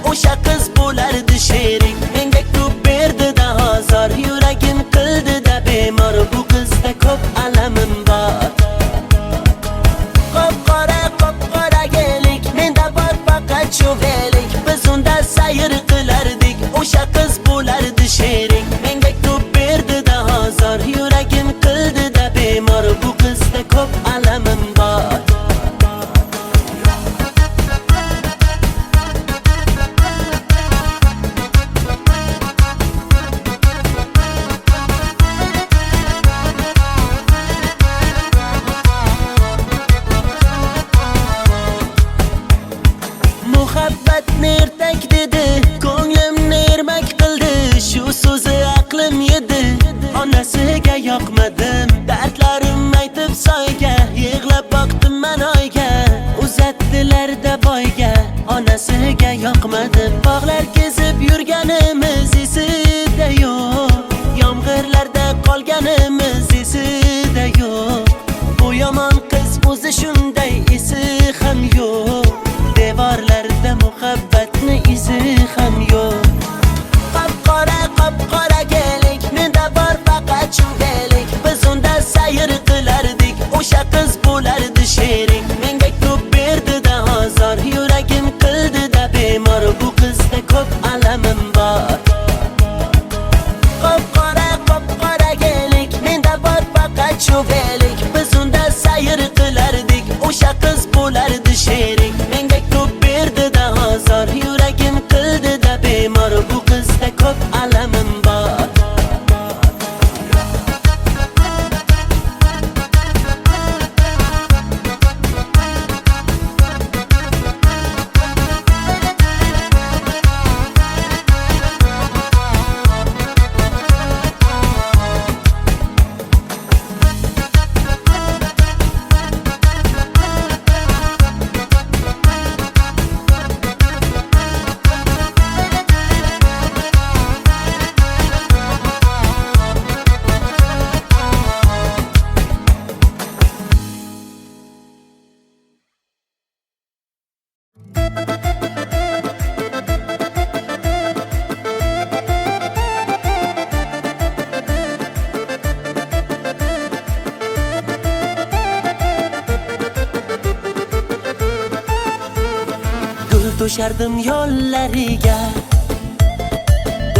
O'sha qiz bo'lardi sherik, menga ko'p berdi-da azor, yuragim qildi-da bemor. Bu qizda ko'p alamim bor. Qop-qora gelik, menda bor faqat chuvelik. Biz unda sayr qilardik, o'sha qiz bo'lardi sherik, menga ko'p berdi-da azor, yuragim qildi-da bemor. Bu qizda ko'p alamim bor. Muhabbatni ertak dedi, ko'nglimni ermak qildi. Shu so'zi aqlim yedi, onasiga yoqmadim. Dardlarim aytib soyga, yig'lab boqdim man oyga. Uzatdilar-da boyga, onasiga yoqmadim. Bog'lar kezib yurganimiz esida yo'q, yomg'irlarda qolganimiz esida yo'q. Bu yomon qiz o'zi shunday, esi ham yo'q. Devorlarda muhabbatni izi ham yo'q. Qop-qora gelik, menda bor faqat chuvelik. Biz unda sayr qilardik, o'sha qiz bo'lardi sherik, menga ko'p berdi-da azor, yuragim qildi-da bemor. Bu qizda ko'p alamim bor. Qop-qora gelik, menda bor faqat chuvelik. Biz unda sayr qilardik, o'sha qiz bo'lardi sherik, menga ko'p berdi-da azor, yuragim qo'shardim yo'llariga,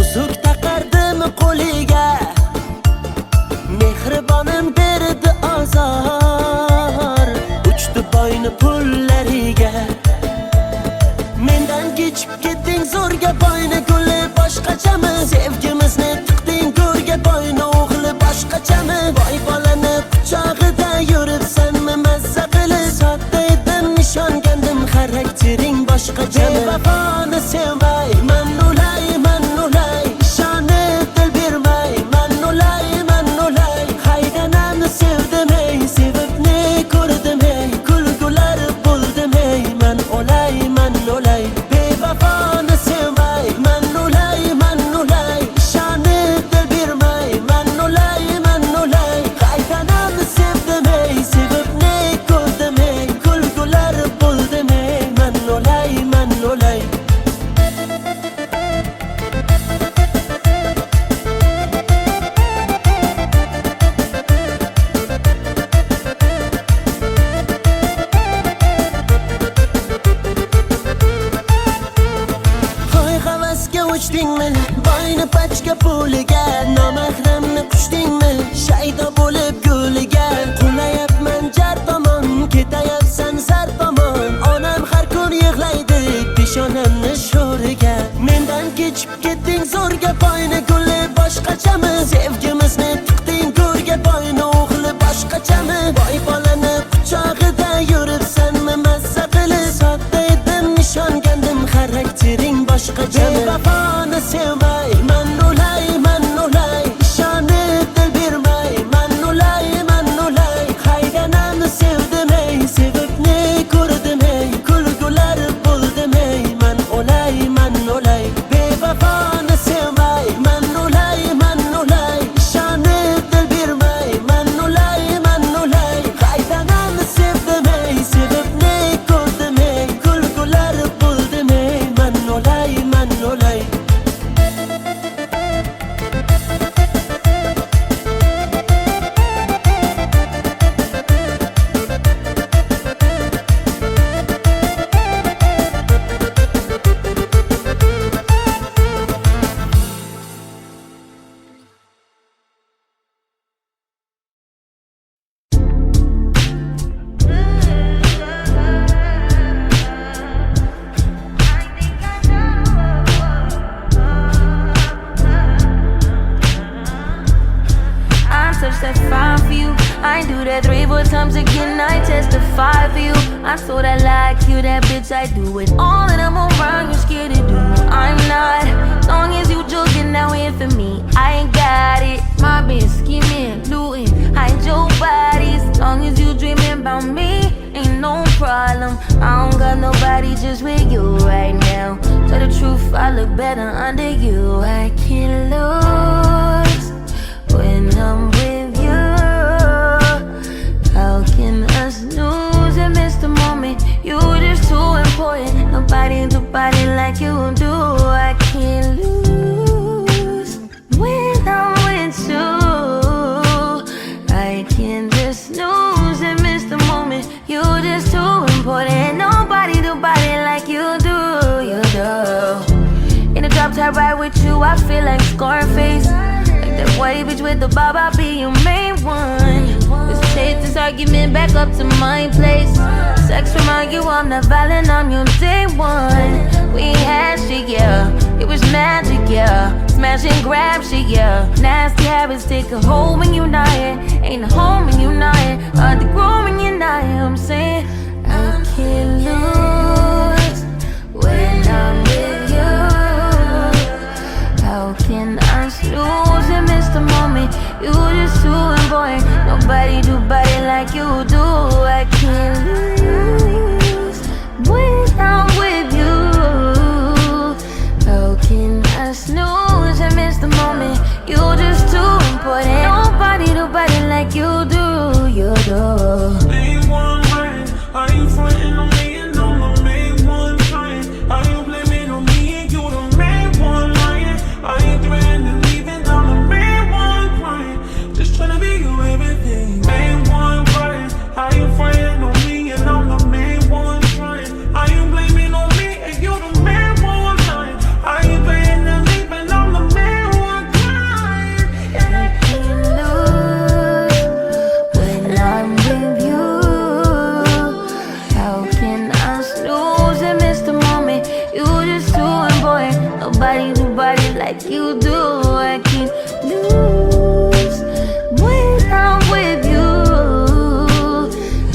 uzuk taqardim qo'liga. Mehribonim berdi azor, uchdi boyni pullariga. Mendan kechib ketding zo'rga boyni guli boshqachami? Sevgimizni tiqding go'rga boyni o'g'li boshqachami? Boy bolani quchog'ida yuribsanmi mazza qilib? Sodda edim ishongandim xaraktering boshqachami? Bevafoni sevmay man ulay ishonib dil bermay man ulay haydanamni sevdim ey, sevibni ko'rdim ey, kulgular bo'ldim ey, man ulay bevafoni sevmay man ulay ishonib dil bermay man ulay haydanamni sevdim ey, sevibni ko'rdim ey, kulgular bo'ldim ey, man ulay uchdingmi? Boyni pachka puliga, nomahramni qushdingmi? Shaydo bo'lib gulliga, qulayapman jar tomon, ketayapsan zar tomon. Onam har kun yig'laydi peshonamni sho'riga. Mendan kechib ketding zo'rga boyni guli boshqachami? Sevgimizni tiqding go'rga boyni o'g'li boshqachami? Boy bolani quchog'ida yuribsanmi mazza qilib? Sodda edim ishongandim xaraktering boshqachami? Bevafoni sevmay man ulay ishonib dil bermay man ulay haydanamni sevdim ey, sevibni ko'rdim ey, kulgular bo'ldim ey, man ulay bevafoni sevmay man ulay ishonib dil bermay man ulay haydanamni sevdim ey, sevibni ko'rdim ey, kulgular bo'ldim ey, man ulay Touch that fire for you. I do that 3-4 times again. I testify for you. I told I like you, that bitch. I do it all and I'm around. You scared to do? I'm not. Long as you joking now in for me, I ain't got it. My bitch scheming, looting, hide your bodies. Long as you dreaming about me, ain't no problem. I don't got nobody just with you right now. Tell the truth, I look better under you. I can't lose when I'm with you. How can us lose and miss the moment? You're just too important. Nobody do body like you do. I can't lose when I'm with you. I can't just lose and miss the moment. You're just too important. Nobody do body like you do. You do. In the drop top ride with you, I feel like Scarface. That white bitch with the bob, I'll be your main one. Let's take this argument back up to my place. Sex remind you I'm not violent, I'm your day one. We had shit, yeah, it was magic, yeah. Smash and grab shit, yeah. Nasty habits take a hold when you're not here. Ain't a home when you're not here. Hard to grow when you're not here. I'm saying I can't lose when I'm with you. How can I lose and miss the moment? You just too important. Nobody do body like you do. I can't lose when I'm with you. How can I snooze and miss the moment? You just too important. Nobody do body like you do. You do. Main one right. Are you frontin' on me and I'm the main one trying? Are you blaming on me and you the main one lying? Are you threatening leaving? I'm the main one crying. Just tryna be you everything. Main one right. Are you frontin' on me and I'm the main one trying? Are you blaming like you do. I can't lose when I'm with you.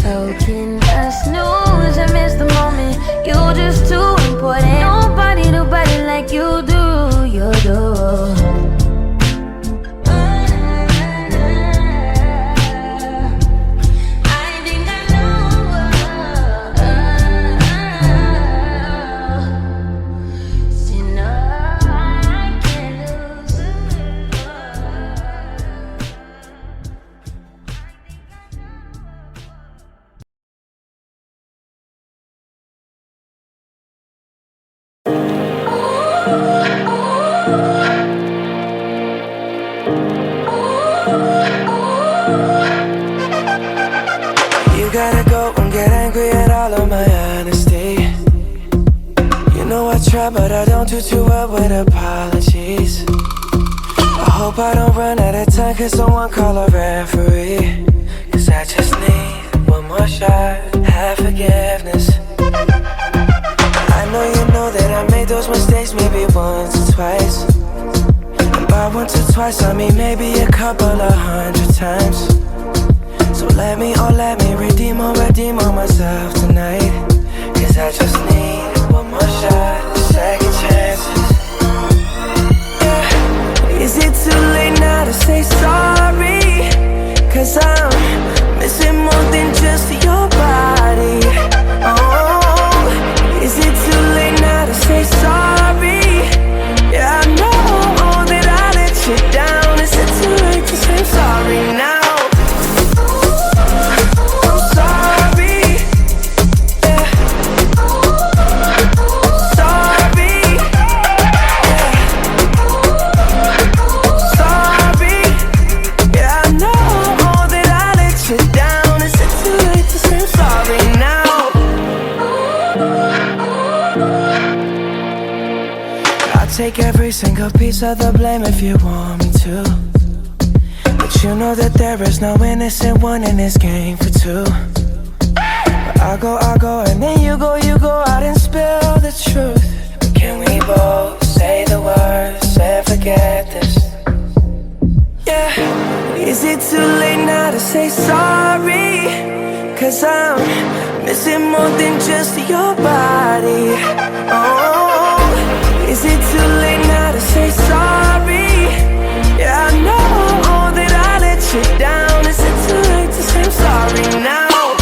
How can I snooze and miss the moment? You're just too important. Nobody do body like you do. You do. You gotta go and get angry at all of my honesty. You know I try, but I don't do too well with apologies. I hope I don't run out of time, cause someone call a referee. Cause I just need one more shot, have forgiveness. I know you know that I made those mistakes maybe once or twice. And by once or twice I mean maybe a couple of 100 times. So let me redeem on myself tonight. Cause I just need one more shot, second chances. Yeah. Is it too late now to say sorry? Cause I'm missing more than just your body. Oh, is it too late now to say sorry? Yeah, I know that I let you down. Is it too late to say sorry now? Take every single piece of the blame if you want me to. But you know that there is no innocent one in this game for two. But I go, and then you go out and spill the truth. But can we both say the words and forget this? Yeah. Is it too late now to say sorry? Cause I'm missing more than just your body. Oh, is it too late now to say sorry? Yeah, I know that I let you down. Is it too late to say I'm sorry now?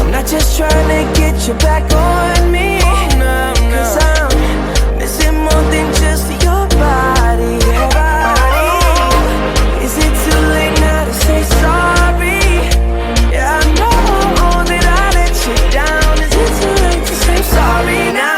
I'm not just trying to get you back on me. Cause I'm missing more than just your body. Oh, is it too late now to say sorry? Yeah, I know that I let you down. Is it too late to say I'm sorry now?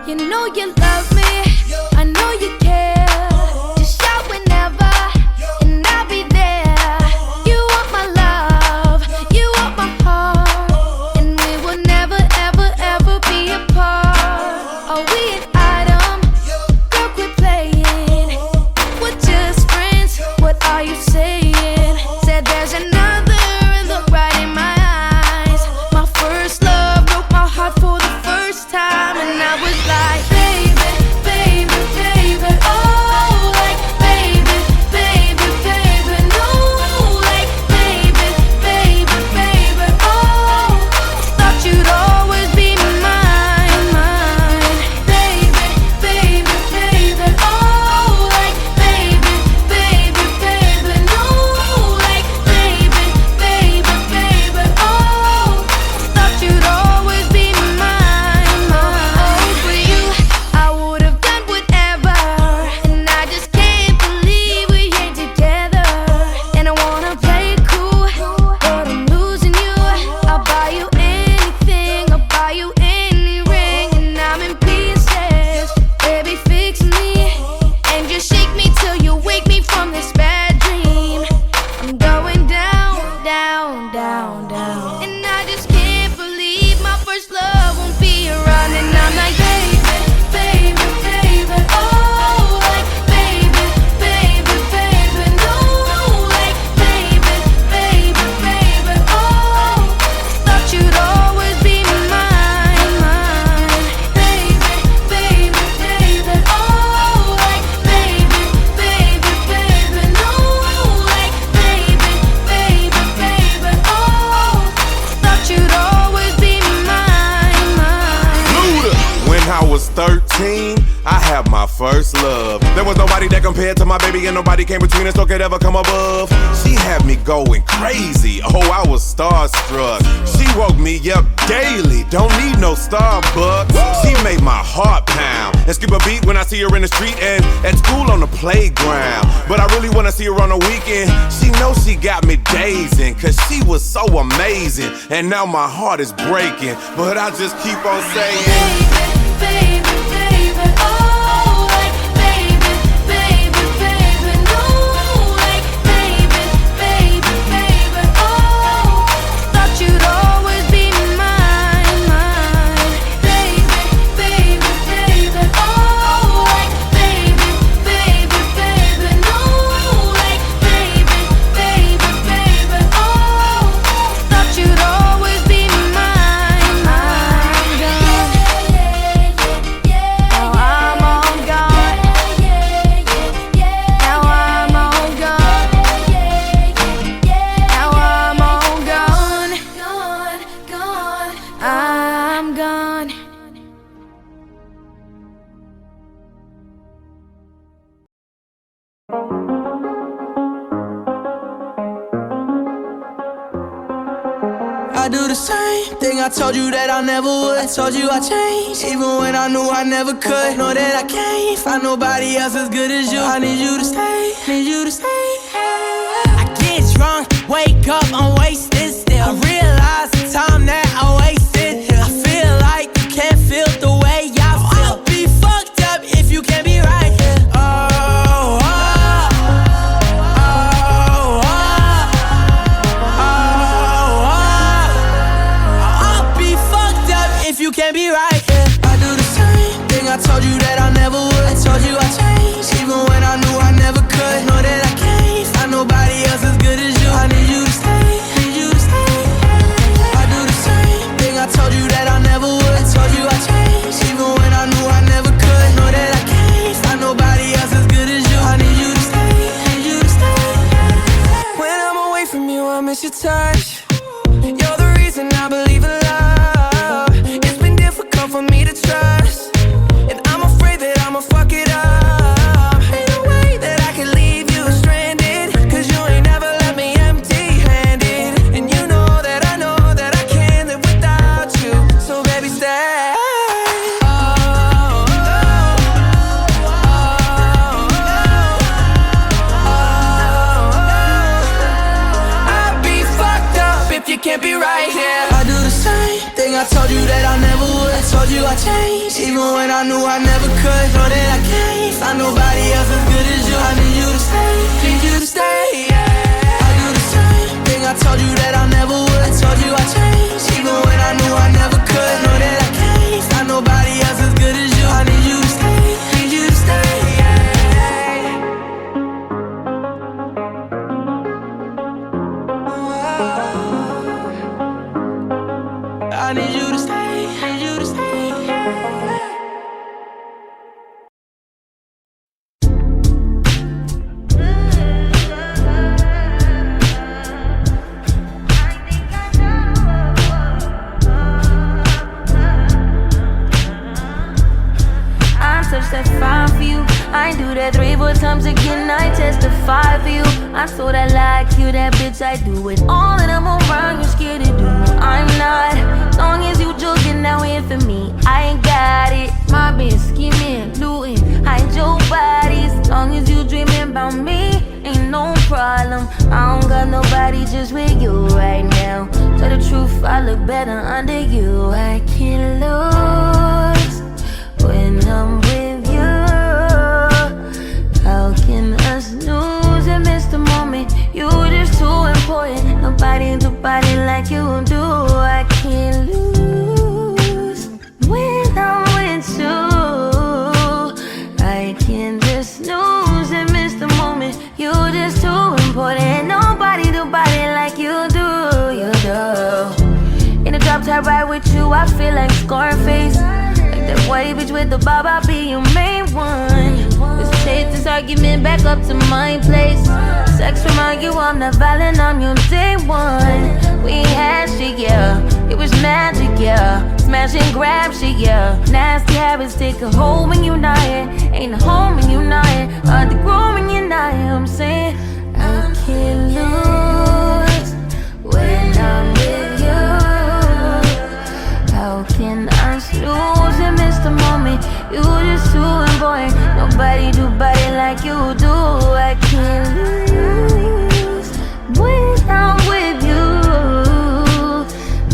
You know you love me, I know you care. Just shout whenever, and I'll be there. You want my love, you want my heart, and we will never, ever, ever be apart. Are we an item? Girl, quit playing. We're just friends, what are you saying? Said there's another and look right in my eyes. My first love broke my heart for the first time, and I was like, baby, was 13, I had my first love. There was nobody that compared to my baby, and nobody came between us or could ever come above. She had me going crazy, oh, I was starstruck. She woke me up daily, don't need no Starbucks. She made my heart pound and skip a beat when I see her in the street and at school on the playground. But I really wanna see her on the weekend. She knows she got me dazing, cause she was so amazing. And now my heart is breaking, but I just keep on saying, baby, baby, oh, like baby, baby, baby, no, like baby, baby, baby, oh, thought you'd always be mine, mine, baby, baby, baby, oh, like baby, baby, baby, no, like baby, baby, baby, oh, thought you'd always be mine, mine, gone. Now I'm all gone. Now I'm all gone. Now I'm all gone. Gone, gone. I'm gone. I do the same thing I told you that I never would. I told you I changed, even when I knew I never could. Know that I can't find nobody else as good as you. I need you to stay, need you to stay. I get drunk, wake up, I'm wasted still. I realize the time that I wasted here. I feel like you can't feel the way I feel. I'll be fucked up if you can't be right here. You can't be right, yeah. I do the same thing I told you that I never would. I told you I changed, even when I knew I never could. Know that I can't find nobody else as good as you. I need you to stay, need you to stay. I do the same thing I told you that I never would. I told you I changed, even when I knew I never could. Know that I can't find nobody else as good as you. I need you to stay, need you to stay. When I'm away from you, I miss your touch. You're the reason I believe in love. For me to trust, and I'm afraid that I'ma fuck it up. Ain't no way that I can leave you stranded, cause you ain't never left me empty-handed. And you know that I can't live without you. So baby, stay. I'd be fucked up if you can't be right here. I do the same thing I told you that I never would. I told you I changed, even when I knew I never could. Know that I can't find nobody else as good as you. I need you to stay, need you to stay, yeah. I do the same thing I told you that I never would. I told you I changed, even when I knew I never could. Know that I can't find nobody else as good as you. I need you to stay, need you to stay, yeah. I need you to stay, need you to stay. Testify for you. I do that 3-4 times again. I testify for you. I told I like you, that bitch. I do it all, and I'm around. You're scared to do. I'm not. Long as you joking now in for me, I ain't got it. My bitch scheming, looting, hide your bodies. Long as you dreaming about me, ain't no problem. I don't got nobody just with you right now. Tell the truth, I look better under you. I can't lose when I'm with you. How can us lose and miss the moment? You're just too important. Nobody do body like you do. I can't lose when I'm with you. I can't just snooze and miss the moment. You're just too important. Nobody do body like you do. You do. In the drop top ride with you, I feel like Scarface. That white bitch with the bob, I'll be your main one. Let's take this argument back up to my place. Sex remind you I'm not violent, I'm your day one. We had shit, yeah, it was magic, yeah. smash and grab shit, yeah. Nasty habits take a hold when you're not here. Ain't a home when you're not here. Hard to grow when you're not here. I'm saying I can't lose when I'm with you. How can I snooze and miss the moment? You just too important. Nobody do body like you do. I can't lose when I'm with you.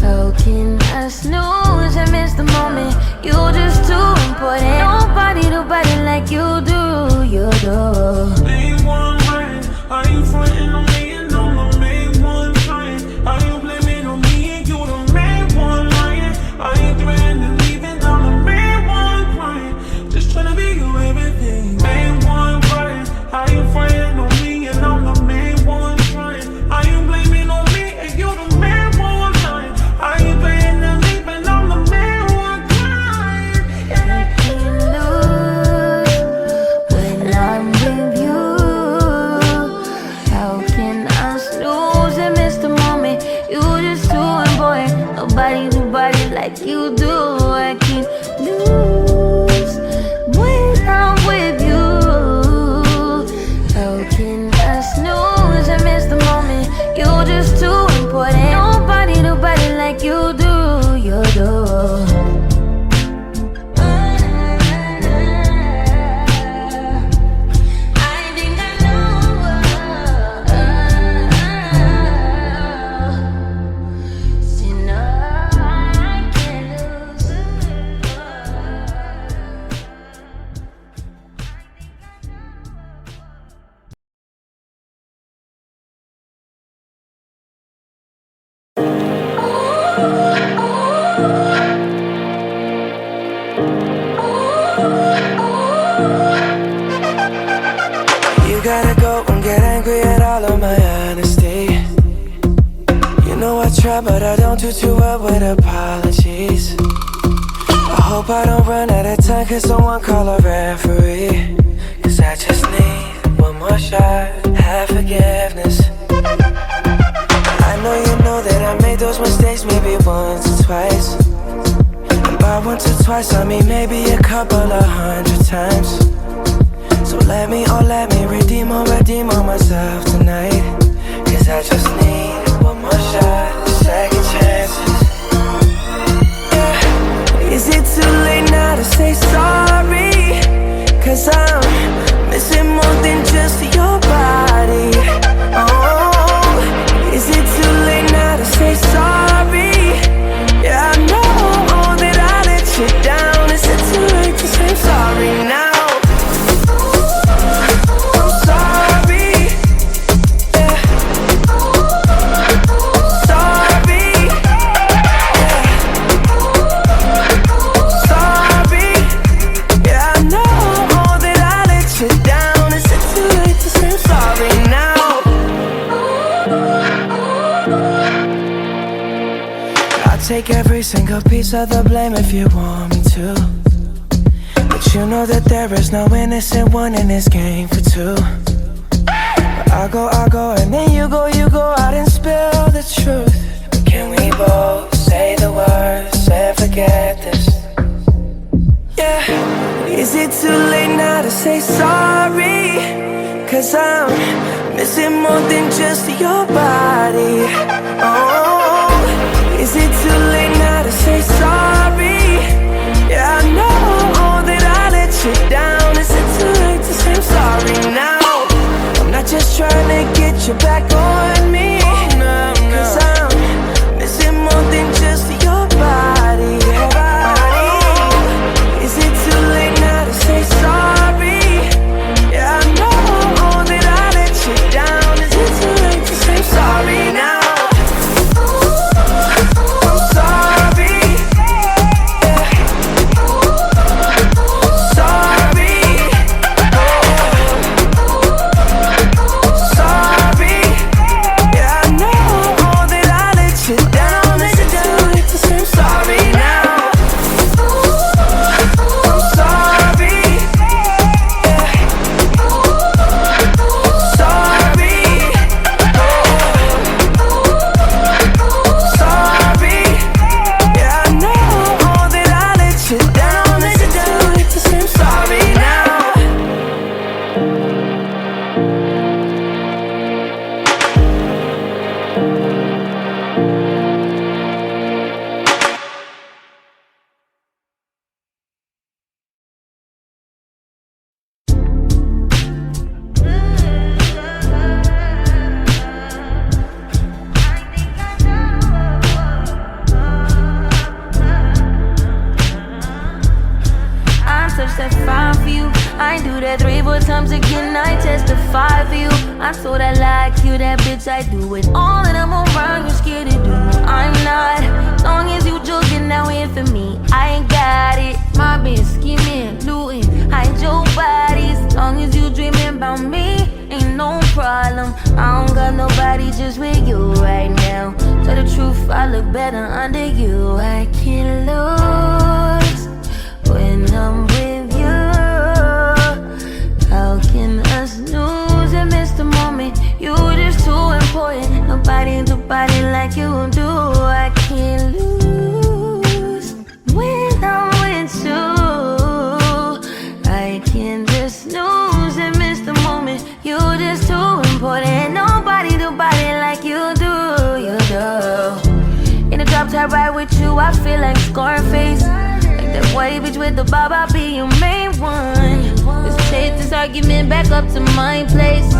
How can I snooze and miss the moment? You just too important. Nobody do body like you do. You do. Main one right, are you frontin' on me and I'm the main one trying? Are you blaming on me and you the main one lying? Are you threatening leaving? I'm the main one crying. Just tryna be you everything. Main one right, are you frontin' on me and I'm the main one trying? Are you blaming on me and you the main one lying? Are you threatening leaving? I'm the main one crying. I can't lose when I'm with you. How can I snooze and miss the moment? You just too important. Nobody do body like you do. I can't lose when I'm with you. How can I snooze and miss the moment? You just too important. Nobody do body like you do. You do. You gotta go and get angry at all of my honesty. You know I try, but I don't do too well with apologies. I hope I don't run out of time, cause someone call a referee. Cause I just need one more shot, have forgiveness. I know you know that I made those mistakes maybe once or twice. And by once or twice I mean maybe a couple of 100 times. So let me redeem on myself tonight. Cause I just need one more shot, second chances. Yeah. Is it too late now to say sorry? Cause I'm missing more than just your body. Oh, is it too late now to say sorry? Yeah, I know that I let you down. Is it too late to say sorry now? Take every single piece of the blame if you want me to. But you know that there is no innocent one in this game for two. But I go, and then you go out and spill the truth. But can we both say the words and forget this? Yeah. Is it too late now to say sorry? Cause I'm missing more than just your body. Oh, is it too late now to say sorry? Yeah, I know that I let you down. Is it too late to say I'm sorry now? I'm not just trying to get you back on me. Cause I'm missing more than just your body. Oh, is it too late now to say sorry? Yeah, I know that I let you down. Is it too late to say I'm sorry now? a times again I testify for you. I told I like you, that bitch I do it all, and I'm around you scared to do. I'm not, as long as you joking now in for me, I ain't got it. My bitch scheming, looting, hide your bodies. As long as you dreaming about me, ain't no problem. I don't got nobody just with you right now. Tell the truth, I look better under you. I can't lose when I'm with you. How can us lose and miss the moment? You just too important. Nobody do body like you do. I can't lose when I'm with you. I can't just lose and miss the moment. You just too important. Nobody do body like you do. You do. In the drop top ride with you, I feel like Scarface. Like that white bitch with the bob, I'll be your main one. Let's take this argument back up to my place.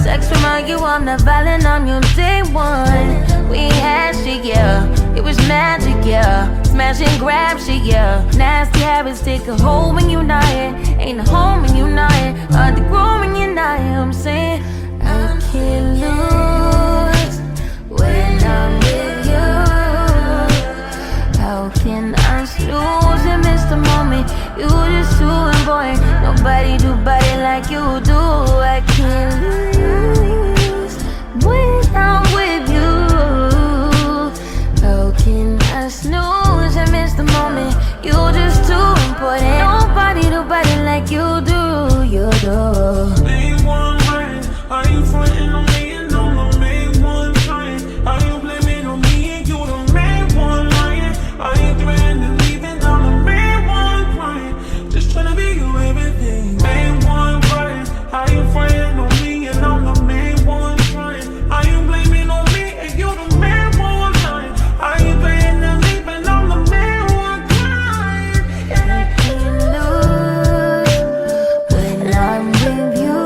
Sex remind you I'm not violent, I'm your day one. We had shit, yeah. It was magic, yeah. Smash and grab shit, yeah. Nasty habits take a hold when you're not here. Ain't a home when you're not here. Hard to grow when you're not here. I'm saying I can't lose when I'm with you. How can I lose and miss the moment? You just too important. Nobody do body like you do. I can't lose when I'm with you. How can I snooze and miss the moment? You just too important. Nobody do body like you do. You do. Main one right, are you frontin' on me and I'm the main one trying? Are you blaming on me and you the main one lying? Are you threatening leaving? I'm the main one crying. Just tryna be you everything. Main one right, are you frontin' on me and I'm the main one trying? Are you blaming on me and you the main one lying? Are you threatening leaving? I'm the main one crying. I can't lose when I'm with you.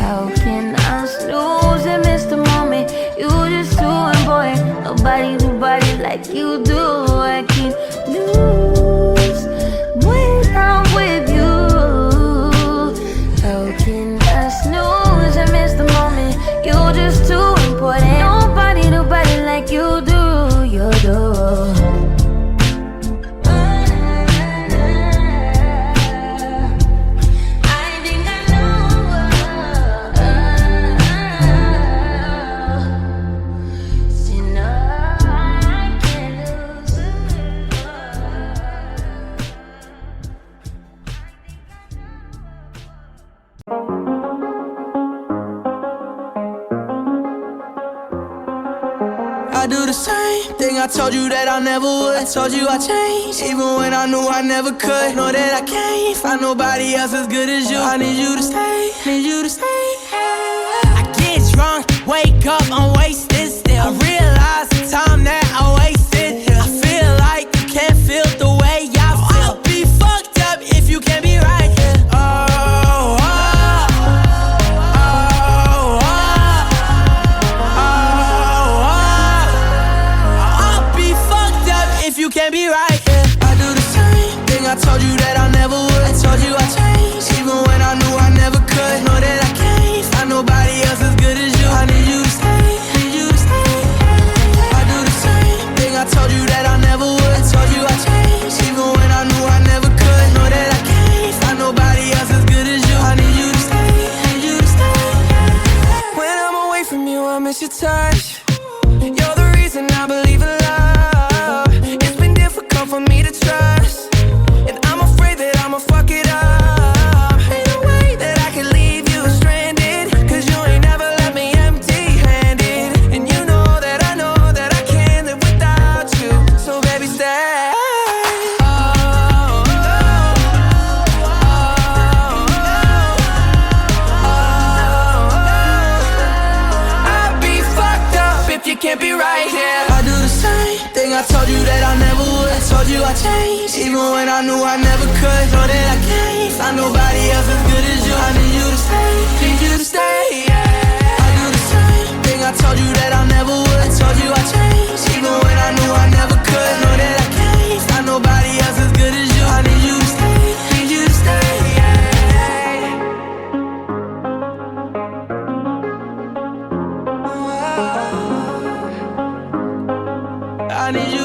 How can I snooze and miss the moment? You just too important. Nobody do body like you do. I can't lose when I'm with you. How can I snooze and miss the moment? You just too important. Nobody do body like you do. You do. I do the same thing I told you that I never would. I told you I changed, even when I knew I never could. Know that I can't find nobody else as good as you. I need you to stay, need you to stay. I get drunk, wake up, I'm wasted still. I realize the time that I wasted. I feel like you can't feel the way I feel. I'll be fucked up if you can't be right here. You can't be right, yeah. I do the same thing I told you that I never would. I told you I changed, even when I knew I never could. Know that I can't find nobody else as good as you. I need you to stay, need you to stay. I do the same thing I told you that I never would. I told you I changed, even when I knew I never could. Know that I can't find nobody else as good as you. I need you to stay, need you to stay. When I'm away from you, I miss your touch. You're the reason I believe in love. For me to trust, and I'm afraid that I'ma fuck it up. Ain't no way that I can leave you stranded, cause you ain't never left me empty-handed. And you know that I can't live without you. So baby, stay. I'd be fucked up if you can't be right here. I do the same thing I told you that I never would. I told you I changed, even when I knew I never could. Know that I can't find nobody else as good as you. I need you to stay, need you to stay, yeah. I do the same thing I told you that I never would. I told you I changed, even when I knew I never could. Know that I can't find nobody else as good as you. I need you to stay, need you to stay, yeah. I need you